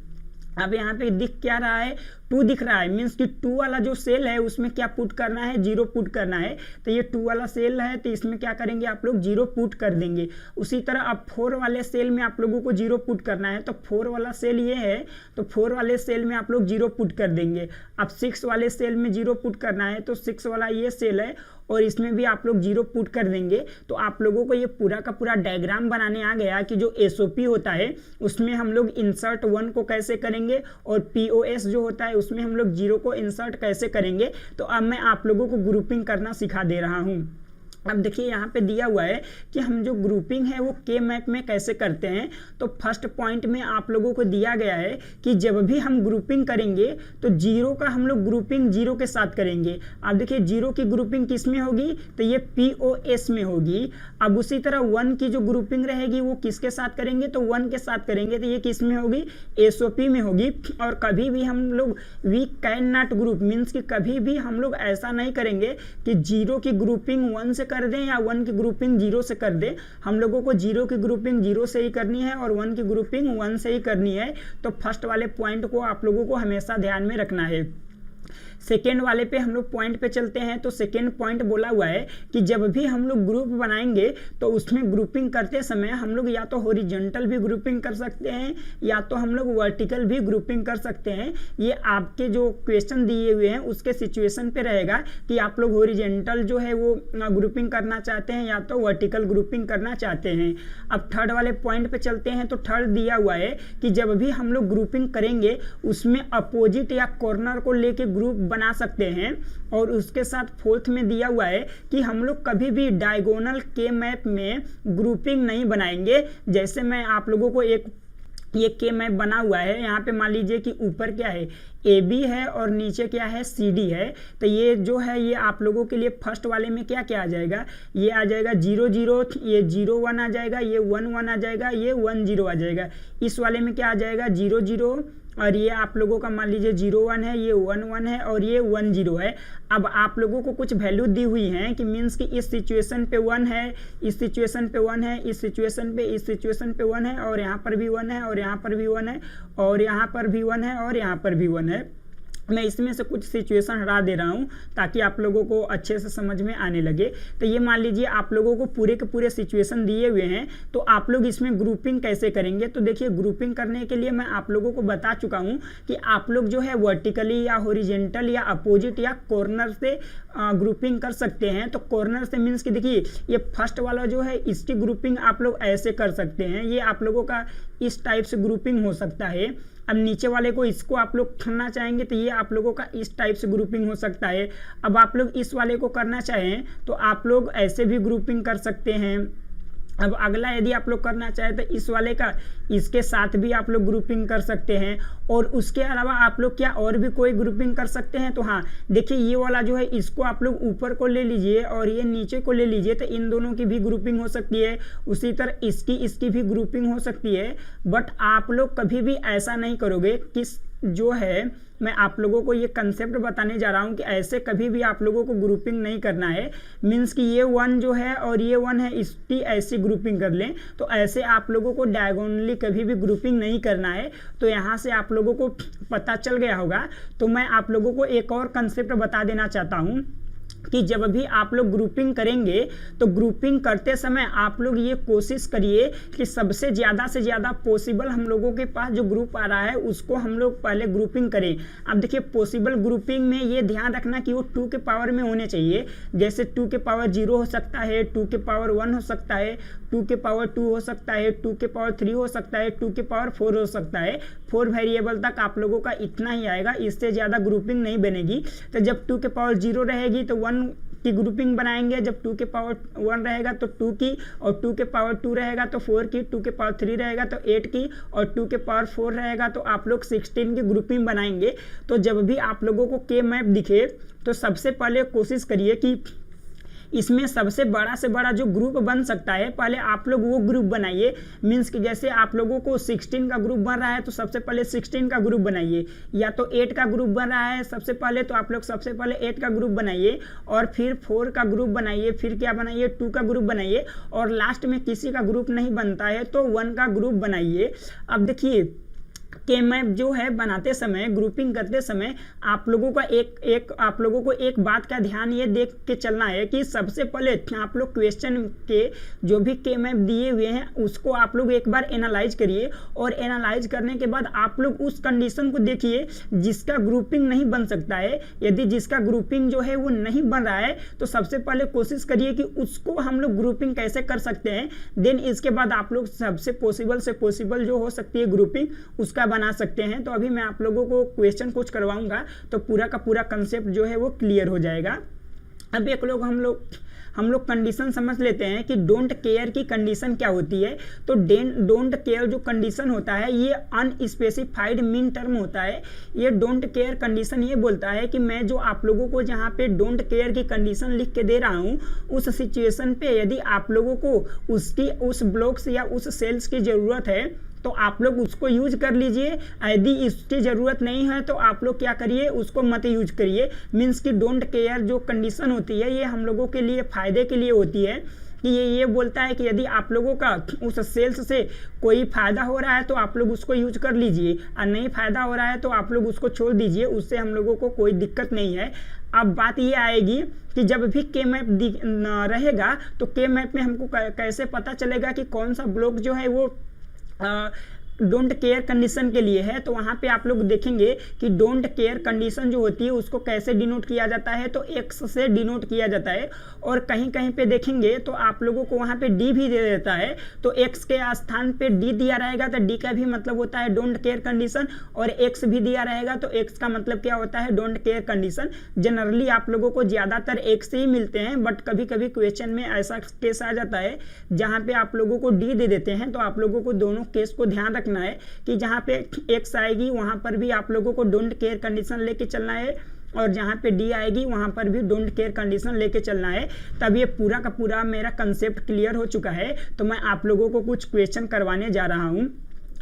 अब यहाँ पे दिख क्या रहा है, 2 दिख रहा है, मीन्स कि 2 वाला जो सेल है उसमें क्या पुट करना है, 0 पुट करना है। तो ये 2 वाला सेल है तो इसमें क्या करेंगे आप लोग 0 पुट कर देंगे। उसी तरह अब 4 वाले सेल में आप लोगों को 0 पुट करना है, तो 4 वाला सेल ये है तो 4 वाले सेल में आप लोग 0 पुट कर देंगे। अब 6 वाले सेल में 0 पुट करना है, तो 6 वाला ये सेल है और इसमें भी आप लोग 0 पुट कर देंगे। तो आप लोगों को ये पूरा का पूरा डायग्राम बनाने आ गया कि जो SOP होता है उसमें हम लोग इंसर्ट 1 को कैसे करेंगे और POS जो होता है उसमें हम लोग 0 को इंसर्ट कैसे करेंगे। तो अब मैं आप लोगों को ग्रुपिंग करना सिखा दे रहा हूँ। अब देखिए यहाँ पे दिया हुआ है कि हम जो ग्रुपिंग है वो के मैप में कैसे करते हैं। तो फर्स्ट पॉइंट में आप लोगों को दिया गया है कि जब भी हम ग्रुपिंग करेंगे तो 0 का हम लोग ग्रुपिंग 0 के साथ करेंगे। अब देखिए 0 की ग्रुपिंग किस में होगी, तो ये POS में होगी। अब उसी तरह 1 की जो ग्रुपिंग रहेगी वो किसके साथ करेंगे, तो 1 के साथ करेंगे, तो ये किस में होगी, SOP में होगी। और कभी भी हम लोग we can not group, means कि कभी भी हम लोग ऐसा नहीं करेंगे कि 0 की ग्रुपिंग 1 से कर दें या 1 की ग्रुपिंग 0 से कर दें। हम लोगों को 0 की ग्रुपिंग 0 से ही करनी है और 1 की ग्रुपिंग 1 से ही करनी है। तो फर्स्ट वाले पॉइंट को आप लोगों को हमेशा ध्यान में रखना है। सेकेंड वाले पे हम लोग पॉइंट पे चलते हैं। तो सेकेंड पॉइंट बोला हुआ है कि जब भी हम लोग ग्रुप बनाएंगे तो उसमें ग्रुपिंग करते समय हम लोग या तो हॉरिजॉन्टल भी ग्रुपिंग कर सकते हैं या तो हम लोग वर्टिकल भी ग्रुपिंग कर सकते हैं। ये आपके जो क्वेश्चन दिए हुए हैं उसके सिचुएशन पे रहेगा कि आप लोग हॉरिजॉन्टल जो है वो ग्रुपिंग करना चाहते हैं या तो वर्टिकल ग्रुपिंग करना चाहते हैं। अब थर्ड वाले पॉइंट पे चलते हैं। तो थर्ड दिया हुआ है कि जब भी हम लोग ग्रुपिंग करेंगे उसमें अपोजिट या कॉर्नर को लेके ग्रुप बना सकते हैं। और उसके साथ फोर्थ में दिया हुआ है कि हम लोग कभी भी डायगोनल के मैप में ग्रुपिंग नहीं बनाएंगे। जैसे मैं आप लोगों को एक ये के मैप बना हुआ है, यहाँ पे मान लीजिए कि ऊपर क्या है AB है और नीचे क्या है CD है। तो ये जो है ये आप लोगों के लिए फर्स्ट वाले में क्या क्या आ जाएगा, ये आ जाएगा 0 0, ये 0 1 आ जाएगा, ये 1 1 आ जाएगा, ये 1 0 आ जाएगा। इस वाले में क्या आ जाएगा 0 0 और ये आप लोगों का मान लीजिए 0 1 है, ये 1 1 है और ये 1 0 है। अब आप लोगों को कुछ वैल्यू दी हुई है कि मीन्स कि इस सिचुएशन पे 1 है, इस सिचुएशन पे 1 है, इस सिचुएशन पे 1 है और यहाँ पर भी 1 है और यहाँ पर भी 1 है और यहाँ पर भी 1 है और यहाँ पर भी 1 है। मैं इसमें से कुछ सिचुएशन हटा दे रहा हूँ ताकि आप लोगों को अच्छे से समझ में आने लगे। तो ये मान लीजिए आप लोगों को पूरे के पूरे सिचुएशन दिए हुए हैं, तो आप लोग इसमें ग्रुपिंग कैसे करेंगे। तो देखिए ग्रुपिंग करने के लिए मैं आप लोगों को बता चुका हूँ कि आप लोग जो है वर्टिकली या हॉरिजॉन्टल या अपोजिट या कॉर्नर से ग्रुपिंग कर सकते हैं। तो कॉर्नर से मीन्स कि देखिए ये फर्स्ट वाला जो है इसकी ग्रुपिंग आप लोग ऐसे कर सकते हैं, ये आप लोगों का इस टाइप से ग्रुपिंग हो सकता है। अब नीचे वाले को इसको आप लोग करना चाहेंगे तो ये आप लोगों का इस टाइप से ग्रुपिंग हो सकता है। अब आप लोग इस वाले को करना चाहें तो आप लोग ऐसे भी ग्रुपिंग कर सकते हैं। अब अगला यदि आप लोग करना चाहें तो इस वाले का इसके साथ भी आप लोग ग्रुपिंग कर सकते हैं। और उसके अलावा आप लोग क्या और भी कोई ग्रुपिंग कर सकते हैं। तो हाँ देखिए ये वाला जो है इसको आप लोग ऊपर को ले लीजिए और ये नीचे को ले लीजिए, तो इन दोनों की भी ग्रुपिंग हो सकती है। उसी तरह इसकी भी ग्रुपिंग हो सकती है। बट आप लोग कभी भी ऐसा नहीं करोगे कि जो है मैं आप लोगों को ये कंसेप्ट बताने जा रहा हूँ कि ऐसे कभी भी आप लोगों को ग्रुपिंग नहीं करना है। मीन्स कि ये 1 जो है और ये 1 है इसकी ऐसी ग्रुपिंग कर लें, तो ऐसे आप लोगों को डायगोनली कभी भी ग्रुपिंग नहीं करना है। तो यहाँ से आप लोगों को पता चल गया होगा। तो मैं आप लोगों को एक और कंसेप्ट बता देना चाहता हूँ कि जब भी आप लोग ग्रुपिंग करेंगे तो ग्रुपिंग करते समय आप लोग ये कोशिश करिए कि सबसे ज़्यादा से ज़्यादा पॉसिबल हम लोगों के पास जो ग्रुप आ रहा है उसको हम लोग पहले ग्रुपिंग करें। अब देखिए पॉसिबल ग्रुपिंग में ये ध्यान रखना कि वो 2 के पावर में होने चाहिए। जैसे 2 के पावर 0 हो सकता है, 2 के पावर 1 हो सकता है, 2 के पावर 2 हो सकता है, 2 के पावर 3 हो सकता है, 2 के पावर 4 हो सकता है। 4 वेरिएबल तक आप लोगों का इतना ही आएगा, इससे ज़्यादा ग्रुपिंग नहीं बनेगी। तो जब 2 के पावर 0 रहेगी तो 1 की ग्रुपिंग बनाएंगे, जब 2 के पावर 1 रहेगा तो 2 की, और 2 के पावर 2 रहेगा तो 4 की, 2 के पावर 3 रहेगा तो 8 की, और 2 के पावर 4 रहेगा तो आप लोग 16 की ग्रुपिंग बनाएंगे। तो जब भी आप लोगों को के मैप दिखे तो सबसे पहले कोशिश करिए कि इसमें सबसे बड़ा से बड़ा जो ग्रुप बन सकता है पहले आप लोग वो ग्रुप बनाइए। मीन्स कि जैसे आप लोगों को 16 का ग्रुप बन रहा है तो सबसे पहले 16 का ग्रुप बनाइए, या तो 8 का ग्रुप बन रहा है सबसे पहले तो आप लोग सबसे पहले 8 का ग्रुप बनाइए, और फिर 4 का ग्रुप बनाइए, फिर क्या बनाइए 2 का ग्रुप बनाइए, और लास्ट में किसी का ग्रुप नहीं बनता है तो 1 का ग्रुप बनाइए। अब देखिए के मैप जो है बनाते समय, ग्रुपिंग करते समय आप लोगों का आप लोगों को एक बात का ध्यान ये देख के चलना है कि सबसे पहले आप लोग क्वेश्चन के जो भी के मैप दिए हुए हैं उसको आप लोग एक बार एनालाइज करिए, और एनालाइज करने के बाद आप लोग उस कंडीशन को देखिए जिसका ग्रुपिंग नहीं बन सकता है। यदि जिसका ग्रुपिंग जो है वो नहीं बन रहा है तो सबसे पहले कोशिश करिए कि उसको हम लोग ग्रुपिंग कैसे कर सकते हैं, देन इसके बाद आप लोग सबसे पॉसिबल जो हो सकती है ग्रुपिंग उसका बना सकते हैं। तो अभी मैं आप लोगों को क्वेश्चन कुछ करवाऊंगा तो पूरा का पूरा कंसेप्ट जो है वो क्लियर हो जाएगा। अब एक लोग हम लोग कंडीशन समझ लेते हैं कि डोंट केयर की कंडीशन क्या होती है। तो डोंट केयर जो कंडीशन होता है ये अनस्पेसिफाइड मीन टर्म होता है। ये डोंट केयर कंडीशन ये बोलता है कि मैं जो आप लोगों को जहाँ पे डोंट केयर की कंडीशन लिख के दे रहा हूँ उस सिचुएशन पे यदि आप लोगों को उस ब्लॉक्स या उस सेल्स की ज़रूरत है तो आप लोग उसको यूज कर लीजिए। यदि इसकी ज़रूरत नहीं है तो आप लोग क्या करिए, उसको मत यूज करिए। मीन्स कि डोंट केयर जो कंडीशन होती है ये हम लोगों के लिए फ़ायदे के लिए होती है कि ये बोलता है कि यदि आप लोगों का उस सेल्स से कोई फ़ायदा हो रहा है तो आप लोग उसको यूज कर लीजिए, और नहीं फ़ायदा हो रहा है तो आप लोग उसको छोड़ दीजिए, उससे हम लोगों को कोई दिक्कत नहीं है। अब बात ये आएगी कि जब भी के मैप रहेगा तो के मैप में हमको कैसे पता चलेगा कि कौन सा ब्लॉक जो है वो डोंट केयर कंडीशन के लिए है। तो वहाँ पे आप लोग देखेंगे कि डोंट केयर कंडीशन जो होती है उसको कैसे डिनोट किया जाता है, तो एक्स से डिनोट किया जाता है, और कहीं कहीं पे देखेंगे तो आप लोगों को वहाँ पे डी भी दे देता है। तो एक्स के स्थान पे डी दिया रहेगा तो डी का भी मतलब होता है डोंट केयर कंडीशन, और एक्स भी दिया रहेगा तो एक्स का मतलब क्या होता है डोंट केयर कंडीशन। जनरली आप लोगों को ज़्यादातर एक्स ही मिलते हैं, बट कभी कभी क्वेश्चन में ऐसा केस आ जाता है जहाँ पे आप लोगों को डी दे देते हैं। तो आप लोगों को दोनों केस को ध्यान रखना है कि जहाँ पे एक्स आएगी वहाँ पर भी आप लोगों को डोंट केयर कंडीशन लेके चलना है, और जहाँ पे डी आएगी वहाँ पर भी डोंट केयर कंडीशन लेके चलना है। तब ये पूरा का पूरा मेरा कंसेप्ट क्लियर हो चुका है। तो मैं आप लोगों को कुछ क्वेश्चन करवाने जा रहा हूँ।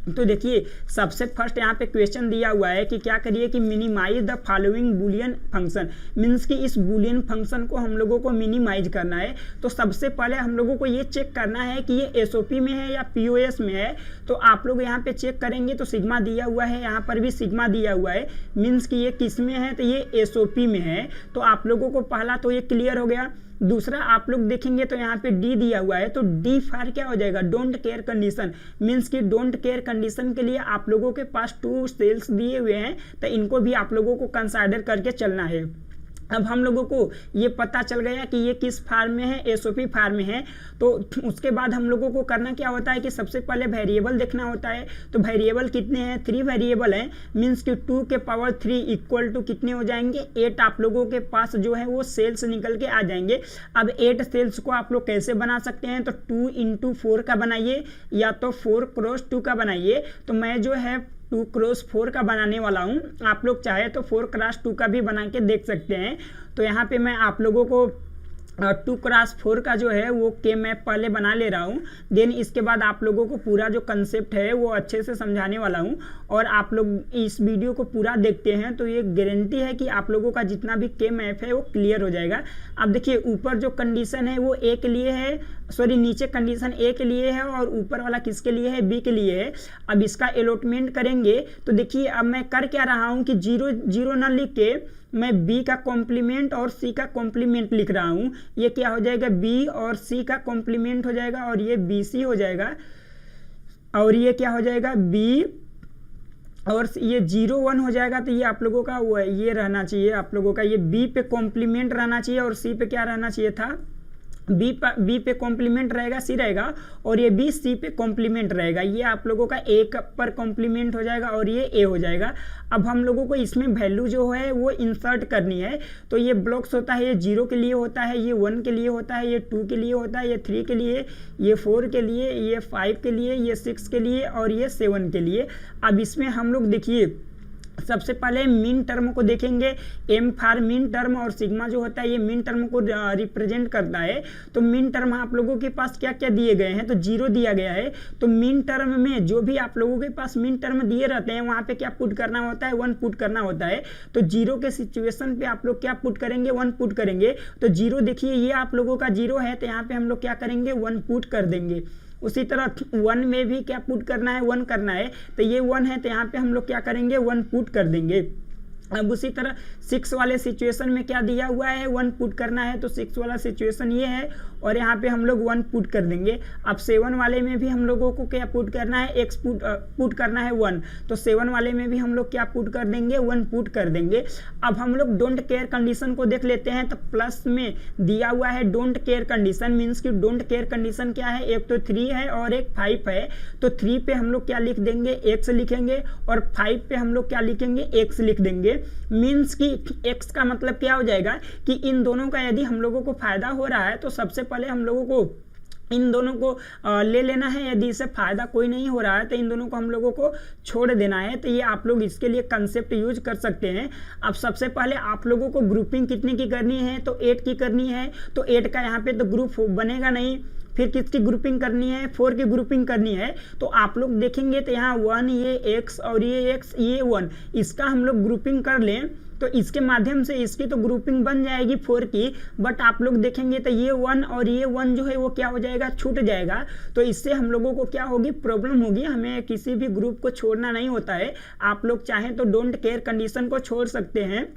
तो देखिए सबसे फर्स्ट यहाँ पे क्वेश्चन दिया हुआ है कि क्या करिए कि minimise the following Boolean function. Means कि इस बूलियन फंक्शन को हम लोगों को मिनिमाइज करना है। तो सबसे पहले हम लोगों को ये चेक करना है कि ये एसओपी में है या पीओएस में है। तो आप लोग यहाँ पे चेक करेंगे तो सिग्मा दिया हुआ है, यहाँ पर भी सिग्मा दिया हुआ है। मीन्स कि ये किस में है, तो ये एसओपी में है। तो आप लोगों को पहला तो ये क्लियर हो गया। दूसरा आप लोग देखेंगे तो यहाँ पे डी दिया हुआ है, तो डी फार क्या हो जाएगा डोंट केयर कंडीशन। मीन्स कि डोंट केयर कंडीशन के लिए आप लोगों के पास 2 सेल्स दिए हुए हैं, तो इनको भी आप लोगों को कंसाइडर करके चलना है। अब हम लोगों को ये पता चल गया कि ये किस फार्म में है, एसओपी फार्म में है। तो उसके बाद हम लोगों को करना क्या होता है कि सबसे पहले वेरिएबल देखना होता है। तो वेरिएबल कितने हैं, 3 वेरिएबल हैं। मीन्स कि 2 के पावर 3 इक्वल टू कितने हो जाएंगे, 8 आप लोगों के पास जो है वो सेल्स निकल के आ जाएंगे। अब 8 सेल्स को आप लोग कैसे बना सकते हैं, तो 2 × 4 का बनाइए या तो 4 × 2 का बनाइए। तो मैं जो है 2 × 4 का बनाने वाला हूँ। आप लोग चाहे तो 4 × 2 का भी बना के देख सकते हैं। तो यहाँ पे मैं आप लोगों को 2 × 4 का जो है वो के मैप पहले बना ले रहा हूँ। देन इसके बाद आप लोगों को पूरा जो कंसेप्ट है वो अच्छे से समझाने वाला हूँ, और आप लोग इस वीडियो को पूरा देखते हैं तो ये गारंटी है कि आप लोगों का जितना भी के मैप है वो क्लियर हो जाएगा। अब देखिए ऊपर जो कंडीशन है वो ए के लिए है, सॉरी नीचे कंडीशन ए के लिए है और ऊपर वाला किसके लिए है, बी के लिए है। अब इसका एलोटमेंट करेंगे तो देखिए अब मैं कर क्या रहा हूँ कि 0 0 ना लिख के मैं b का कॉम्प्लीमेंट और c का कॉम्प्लीमेंट लिख रहा हूँ। ये क्या हो जाएगा, b और c का कॉम्प्लीमेंट हो जाएगा और ये bc हो जाएगा और ये क्या हो जाएगा b और ये 0 1 हो जाएगा। तो ये आप लोगों का वो ये रहना चाहिए, आप लोगों का ये b पे कॉम्प्लीमेंट रहना चाहिए और c पे क्या रहना चाहिए था, बी पे कॉम्प्लीमेंट रहेगा, सी रहेगा और ये बी सी पे कॉम्प्लीमेंट रहेगा। ये आप लोगों का ए पर कॉम्प्लीमेंट हो जाएगा और ये ए हो जाएगा। अब हम लोगों को इसमें वैल्यू जो है वो इंसर्ट करनी है। तो ये ब्लॉक्स होता है, ये 0 के लिए होता है, ये 1 के लिए होता है, ये 2 के लिए होता है, ये 3 के लिए, ये 4 के लिए, ये 5 के लिए, ये 6 के लिए और ये 7 के लिए। अब इसमें हम लोग देखिए सबसे पहले मिन टर्म को देखेंगे। एम फॉर मिन टर्म और सिग्मा जो होता है ये मिन टर्म को रिप्रेजेंट करता है। तो मिन टर्म आप लोगों के पास क्या क्या दिए गए हैं, तो 0 दिया गया है। तो मिन टर्म में जो भी आप लोगों के पास मिन टर्म दिए रहते हैं वहां पे क्या पुट करना होता है, 1 पुट करना होता है। तो 0 के सिचुएशन पे आप लोग क्या पुट करेंगे, 1 पुट करेंगे। तो 0 देखिए ये आप लोगों का 0 है तो यहाँ पे हम लोग क्या करेंगे, 1 पुट कर देंगे। उसी तरह 1 में भी क्या पुट करना है, 1 करना है। तो ये 1 है तो यहाँ पे हम लोग क्या करेंगे, 1 पुट कर देंगे। अब उसी तरह 6 वाले सिचुएशन में क्या दिया हुआ है, 1 पुट करना है। तो 6 वाला सिचुएशन ये है और यहाँ पे हम लोग 1 पुट कर देंगे। अब 7 वाले में भी हम लोगों को क्या पुट करना है, x पुट करना है 1। तो 7 वाले में भी हम लोग क्या पुट कर देंगे, 1 पुट कर देंगे। अब हम लोग डोंट केयर कंडीशन को देख लेते हैं। तो प्लस में दिया हुआ है डोंट केयर कंडीशन, मीन्स कि डोंट केयर कंडीशन क्या है, एक तो 3 है और एक 5 है। तो 3 पे हम लोग क्या लिख देंगे, x लिखेंगे और 5 पे हम लोग क्या लिखेंगे, x लिख देंगे। मीन्स कि x का मतलब क्या हो जाएगा कि इन दोनों का यदि हम लोगों को फायदा हो रहा है तो सबसे पहले हम लोगों को इन दोनों को ले लेना है। यदि इससे फायदा कोई नहीं हो रहा है तो इन दोनों को हम लोगों को छोड़ देना है। तो ये आप लोग इसके लिए कंसेप्ट यूज कर सकते हैं। अब सबसे पहले आप लोगों को ग्रुपिंग कितने की करनी है, तो 8 की करनी है। तो 8 का यहाँ पे तो ग्रुप बनेगा नहीं। फिर किसकी ग्रुपिंग करनी है, 4 की ग्रुपिंग करनी है। तो आप लोग देखेंगे तो यहाँ 1 ये x और ये x ये 1, इसका हम लोग ग्रुपिंग कर लें तो इसके माध्यम से इसकी तो ग्रुपिंग बन जाएगी 4 की। बट आप लोग देखेंगे तो ये 1 और ये 1 जो है वो क्या हो जाएगा, छूट जाएगा। तो इससे हम लोगों को क्या होगी, प्रॉब्लम होगी। हमें किसी भी ग्रुप को छोड़ना नहीं होता है। आप लोग चाहें तो डोंट केयर कंडीशन को छोड़ सकते हैं।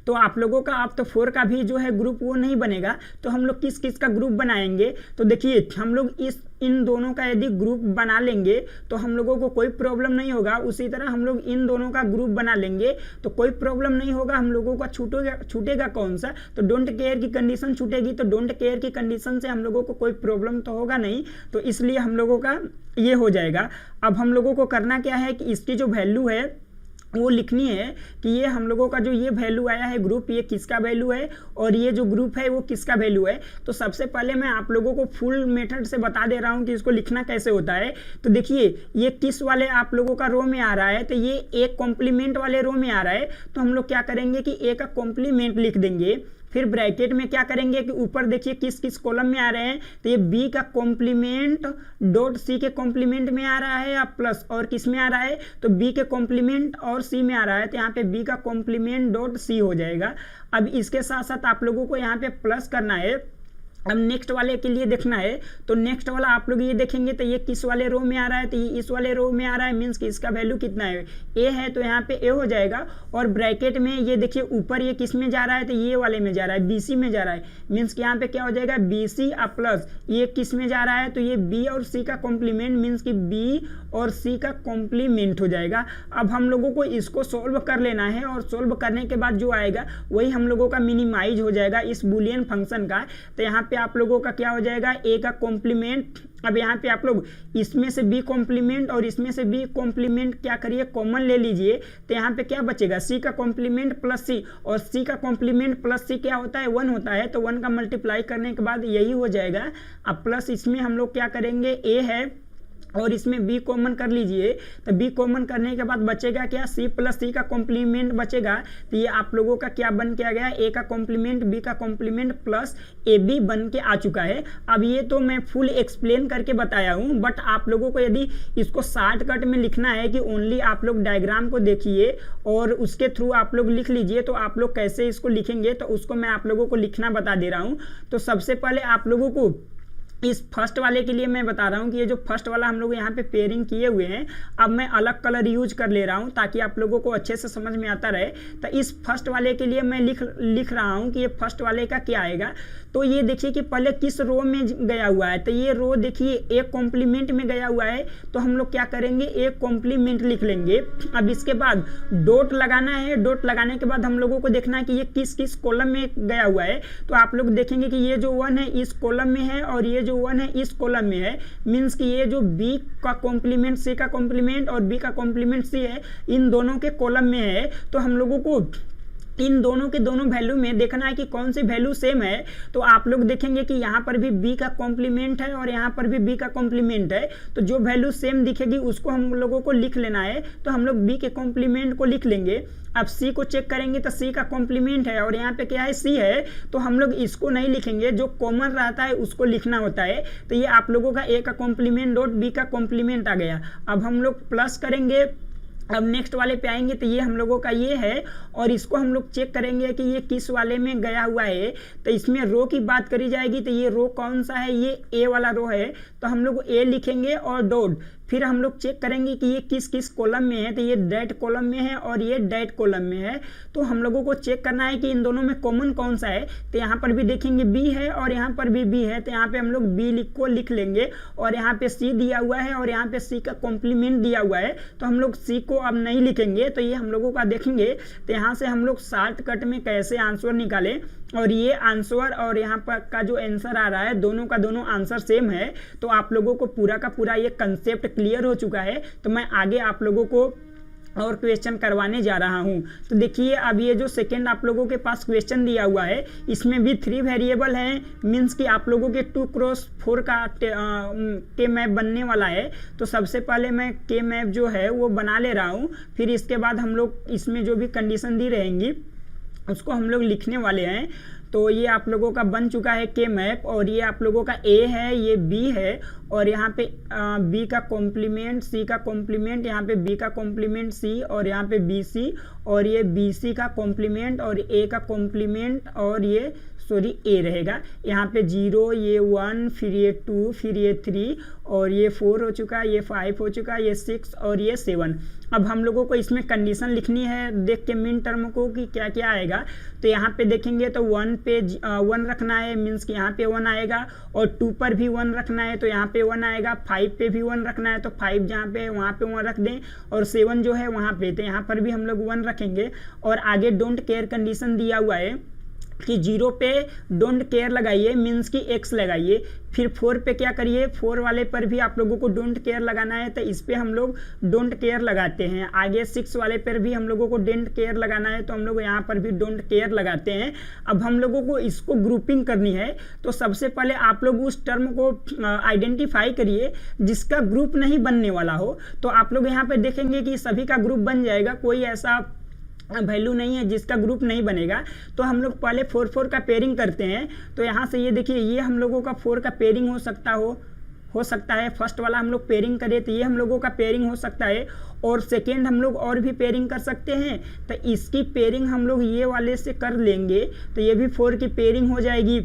तो आप लोगों का अब तो 4 का भी जो है ग्रुप वो नहीं बनेगा। तो हम लोग किस किस का ग्रुप बनाएंगे, तो देखिए हम लोग इन दोनों का यदि ग्रुप बना लेंगे तो हम लोगों को कोई प्रॉब्लम नहीं होगा। उसी तरह हम लोग इन दोनों का ग्रुप बना लेंगे तो कोई प्रॉब्लम नहीं होगा। हम लोगों का छूटेगा कौन सा, तो डोंट केयर की कंडीशन छूटेगी। तो डोंट केयर की कंडीशन से हम लोगों को कोई प्रॉब्लम तो होगा नहीं, तो इसलिए हम लोगों का ये हो जाएगा। अब हम लोगों को करना क्या है कि इसकी जो वैल्यू है वो लिखनी है कि ये हम लोगों का जो ये वैल्यू आया है ग्रुप, ये किसका वैल्यू है और ये जो ग्रुप है वो किसका वैल्यू है। तो सबसे पहले मैं आप लोगों को फुल मेथड से बता दे रहा हूँ कि इसको लिखना कैसे होता है। तो देखिए ये किस वाले आप लोगों का रो में आ रहा है, तो ये एक कॉम्प्लीमेंट वाले रो में आ रहा है। तो हम लोग क्या करेंगे कि ए का कॉम्प्लीमेंट लिख देंगे। फिर ब्रैकेट में क्या करेंगे कि ऊपर देखिए किस किस कॉलम में आ रहे हैं, तो ये बी का कॉम्प्लीमेंट डॉट सी के कॉम्प्लीमेंट में आ रहा है या प्लस, और किस में आ रहा है, तो बी के कॉम्प्लीमेंट और सी में आ रहा है। तो यहाँ पे बी का कॉम्प्लीमेंट डॉट सी हो जाएगा। अब इसके साथ साथ आप लोगों को यहाँ पे प्लस करना है। अब नेक्स्ट वाले के लिए देखना है, तो नेक्स्ट वाला आप लोग ये देखेंगे तो ये किस वाले रो में आ रहा है, तो ये इस वाले रो में आ रहा है। मीन्स कि इसका वैल्यू कितना है, ए है, तो यहाँ पे ए हो जाएगा। और ब्रैकेट में ये देखिए ऊपर ये किस में जा रहा है, तो ये वाले में जा रहा है, बीसी में जा रहा है। मीन्स कि यहाँ पे क्या हो जाएगा, बीसी प्लस ये किस में जा रहा है, तो ये बी और सी का कॉम्प्लीमेंट, मीन्स कि बी और सी का कॉम्प्लीमेंट हो जाएगा। अब हम लोगों को इसको सोल्व कर लेना है और सोल्व करने के बाद जो आएगा वही हम लोगों का मिनिमाइज हो जाएगा इस बुलियन फंक्शन का। तो यहाँ पे आप लोगों का क्या हो जाएगा, ए का कॉम्प्लीमेंट। अब यहाँ पे आप लोग इसमें से बी कॉम्प्लीमेंट और इसमें से बी कॉम्प्लीमेंट क्या करिए, कॉमन ले लीजिए। तो यहाँ पे क्या बचेगा, सी का कॉम्प्लीमेंट प्लस सी, और सी का कॉम्प्लीमेंट प्लस सी क्या होता है, 1 होता है। तो 1 का मल्टीप्लाई करने के बाद यही हो जाएगा। अब प्लस इसमें हम लोग क्या करेंगे, ए है और इसमें b कॉमन कर लीजिए। तो b कॉमन करने के बाद बचेगा क्या, c प्लस सी का कॉम्प्लीमेंट बचेगा। तो ये आप लोगों का क्या बन के आ गया, a का कॉम्प्लीमेंट b का कॉम्प्लीमेंट प्लस ab बन के आ चुका है। अब ये तो मैं फुल एक्सप्लेन करके बताया हूँ, बट आप लोगों को यदि इसको शॉर्टकट में लिखना है कि ओनली आप लोग डायग्राम को देखिए और उसके थ्रू आप लोग लिख लीजिए, तो आप लोग कैसे इसको लिखेंगे तो उसको मैं आप लोगों को लिखना बता दे रहा हूँ। तो सबसे पहले आप लोगों को इस फर्स्ट वाले के लिए मैं बता रहा हूँ कि ये जो फर्स्ट वाला हम लोग यहाँ पे पेयरिंग किए हुए हैं, अब मैं अलग कलर यूज कर ले रहा हूँ ताकि आप लोगों को अच्छे से समझ में आता रहे। तो इस फर्स्ट वाले के लिए मैं लिख रहा हूँ कि ये फर्स्ट वाले का क्या आएगा। तो ये देखिए कि पहले किस रो में गया हुआ है, तो ये रो देखिए एक कॉम्प्लीमेंट में गया हुआ है, तो हम लोग क्या करेंगे एक कॉम्प्लीमेंट लिख लेंगे। अब इसके बाद डॉट लगाना है, डॉट लगाने के बाद हम लोगों को देखना है कि ये किस किस कॉलम में गया हुआ है। तो आप लोग देखेंगे कि ये जो 1 है इस कॉलम में है और ये जो 1 है इस कॉलम में है, मीन्स कि ये जो बी का कॉम्प्लीमेंट सी का कॉम्प्लीमेंट और बी का कॉम्प्लीमेंट सी है, इन दोनों के कॉलम में है। तो हम लोगों को इन दोनों के दोनों वैल्यू में देखना है कि कौन सी वैल्यू सेम है। तो आप लोग देखेंगे कि यहाँ पर भी बी का कॉम्प्लीमेंट है और यहाँ पर भी बी का कॉम्प्लीमेंट है, तो जो वैल्यू सेम दिखेगी उसको हम लोगों को लिख लेना है। तो हम लोग बी के कॉम्प्लीमेंट को लिख लेंगे। अब सी को चेक करेंगे तो सी का कॉम्प्लीमेंट है और यहाँ पे क्या है सी है, तो हम लोग इसको नहीं लिखेंगे, जो कॉमन रहता है उसको लिखना होता है। तो ये आप लोगों का ए का कॉम्प्लीमेंट डॉट बी का कॉम्प्लीमेंट आ गया। अब हम लोग प्लस करेंगे। अब नेक्स्ट वाले पे आएंगे तो ये हम लोगों का ये है और इसको हम लोग चेक करेंगे कि ये किस वाले में गया हुआ है। तो इसमें रो की बात करी जाएगी तो ये रो कौन सा है, ये ए वाला रो है, तो हम लोग ए लिखेंगे और डॉट। फिर हम लोग चेक करेंगे कि ये किस किस कॉलम में है, तो ये डेट कॉलम में है और ये डेट कॉलम में है। तो हम लोगों को चेक करना है कि इन दोनों में कॉमन कौन सा है। तो यहाँ पर भी देखेंगे बी है और यहाँ पर भी बी है, तो यहाँ पे हम लोग बी को लिख लेंगे और यहाँ पे सी दिया हुआ है और यहाँ पे सी का कॉम्प्लीमेंट दिया हुआ है, तो हम लोग सी को अब नहीं लिखेंगे। तो ये हम लोगों का देखेंगे तो यहाँ से हम लोग शॉर्टकट में कैसे आंसर निकालें, और ये आंसर और यहाँ पर का जो आंसर आ रहा है दोनों का दोनों आंसर सेम है। तो आप लोगों को पूरा का पूरा ये कंसेप्ट क्लियर हो चुका है। तो मैं आगे आप लोगों को और क्वेश्चन करवाने जा रहा हूँ। तो देखिए अब ये जो सेकेंड आप लोगों के पास क्वेश्चन दिया हुआ है, इसमें भी 3 वेरिएबल हैं, मीन्स कि आप लोगों के 2x4 का के मैप बनने वाला है। तो सबसे पहले मैं के मैप जो है वो बना ले रहा हूँ, फिर इसके बाद हम लोग इसमें जो भी कंडीशन दी रहेंगी उसको हम लोग लिखने वाले हैं। तो ये आप लोगों का बन चुका है के मैप, और ये आप लोगों का ए है, ये बी है, और यहाँ पे बी का कॉम्प्लीमेंट, सी का कॉम्प्लीमेंट, यहाँ पे बी का कॉम्प्लीमेंट सी, और यहाँ पे बी सी, और ये बी सी का कॉम्प्लीमेंट और ए का कॉम्प्लीमेंट, और ये सॉरी ए रहेगा। यहाँ पे 0, ये 1, फिर ये 2, फिर ये 3, और ये 4 हो चुका है, ये 5 हो चुका है, ये 6 और ये 7। अब हम लोगों को इसमें कंडीशन लिखनी है देख के मिन टर्म को कि क्या क्या आएगा। तो यहाँ पे देखेंगे तो 1 पे 1 रखना है, मीन्स कि यहाँ पे 1 आएगा, और 2 पर भी 1 रखना है तो यहाँ पे 1 आएगा, 5 पे भी 1 रखना है तो 5 जहाँ पे है वहाँ पे 1 रख दें, और 7 जो है वहाँ पे, तो यहाँ पर भी हम लोग 1 रखेंगे। और आगे डोंट केयर कंडीशन दिया हुआ है कि 0 पे डोंट केयर लगाइए, मीन्स कि x लगाइए। फिर 4 पे क्या करिए, 4 वाले पर भी आप लोगों को डोंट केयर लगाना है, तो इस पे हम लोग डोंट केयर लगाते हैं। आगे 6 वाले पर भी हम लोगों को डोंट केयर लगाना है, तो हम लोग यहाँ पर भी डोंट केयर लगाते हैं। अब हम लोगों को इसको ग्रुपिंग करनी है, तो सबसे पहले आप लोग उस टर्म को आइडेंटिफाई करिए जिसका ग्रुप नहीं बनने वाला हो। तो आप लोग यहाँ पे देखेंगे कि सभी का ग्रुप बन जाएगा, कोई ऐसा वैल्यू नहीं है जिसका ग्रुप नहीं बनेगा। तो हम लोग पहले 4 का पेयरिंग करते हैं। तो यहाँ से ये देखिए, ये हम लोगों का 4 का पेयरिंग हो सकता है। फर्स्ट वाला हम लोग पेयरिंग करें तो ये हम लोगों का पेयरिंग हो सकता है, और सेकेंड हम लोग और भी पेयरिंग कर सकते हैं। तो इसकी पेयरिंग हम लोग ये वाले से कर लेंगे, तो ये भी 4 की पेयरिंग हो जाएगी।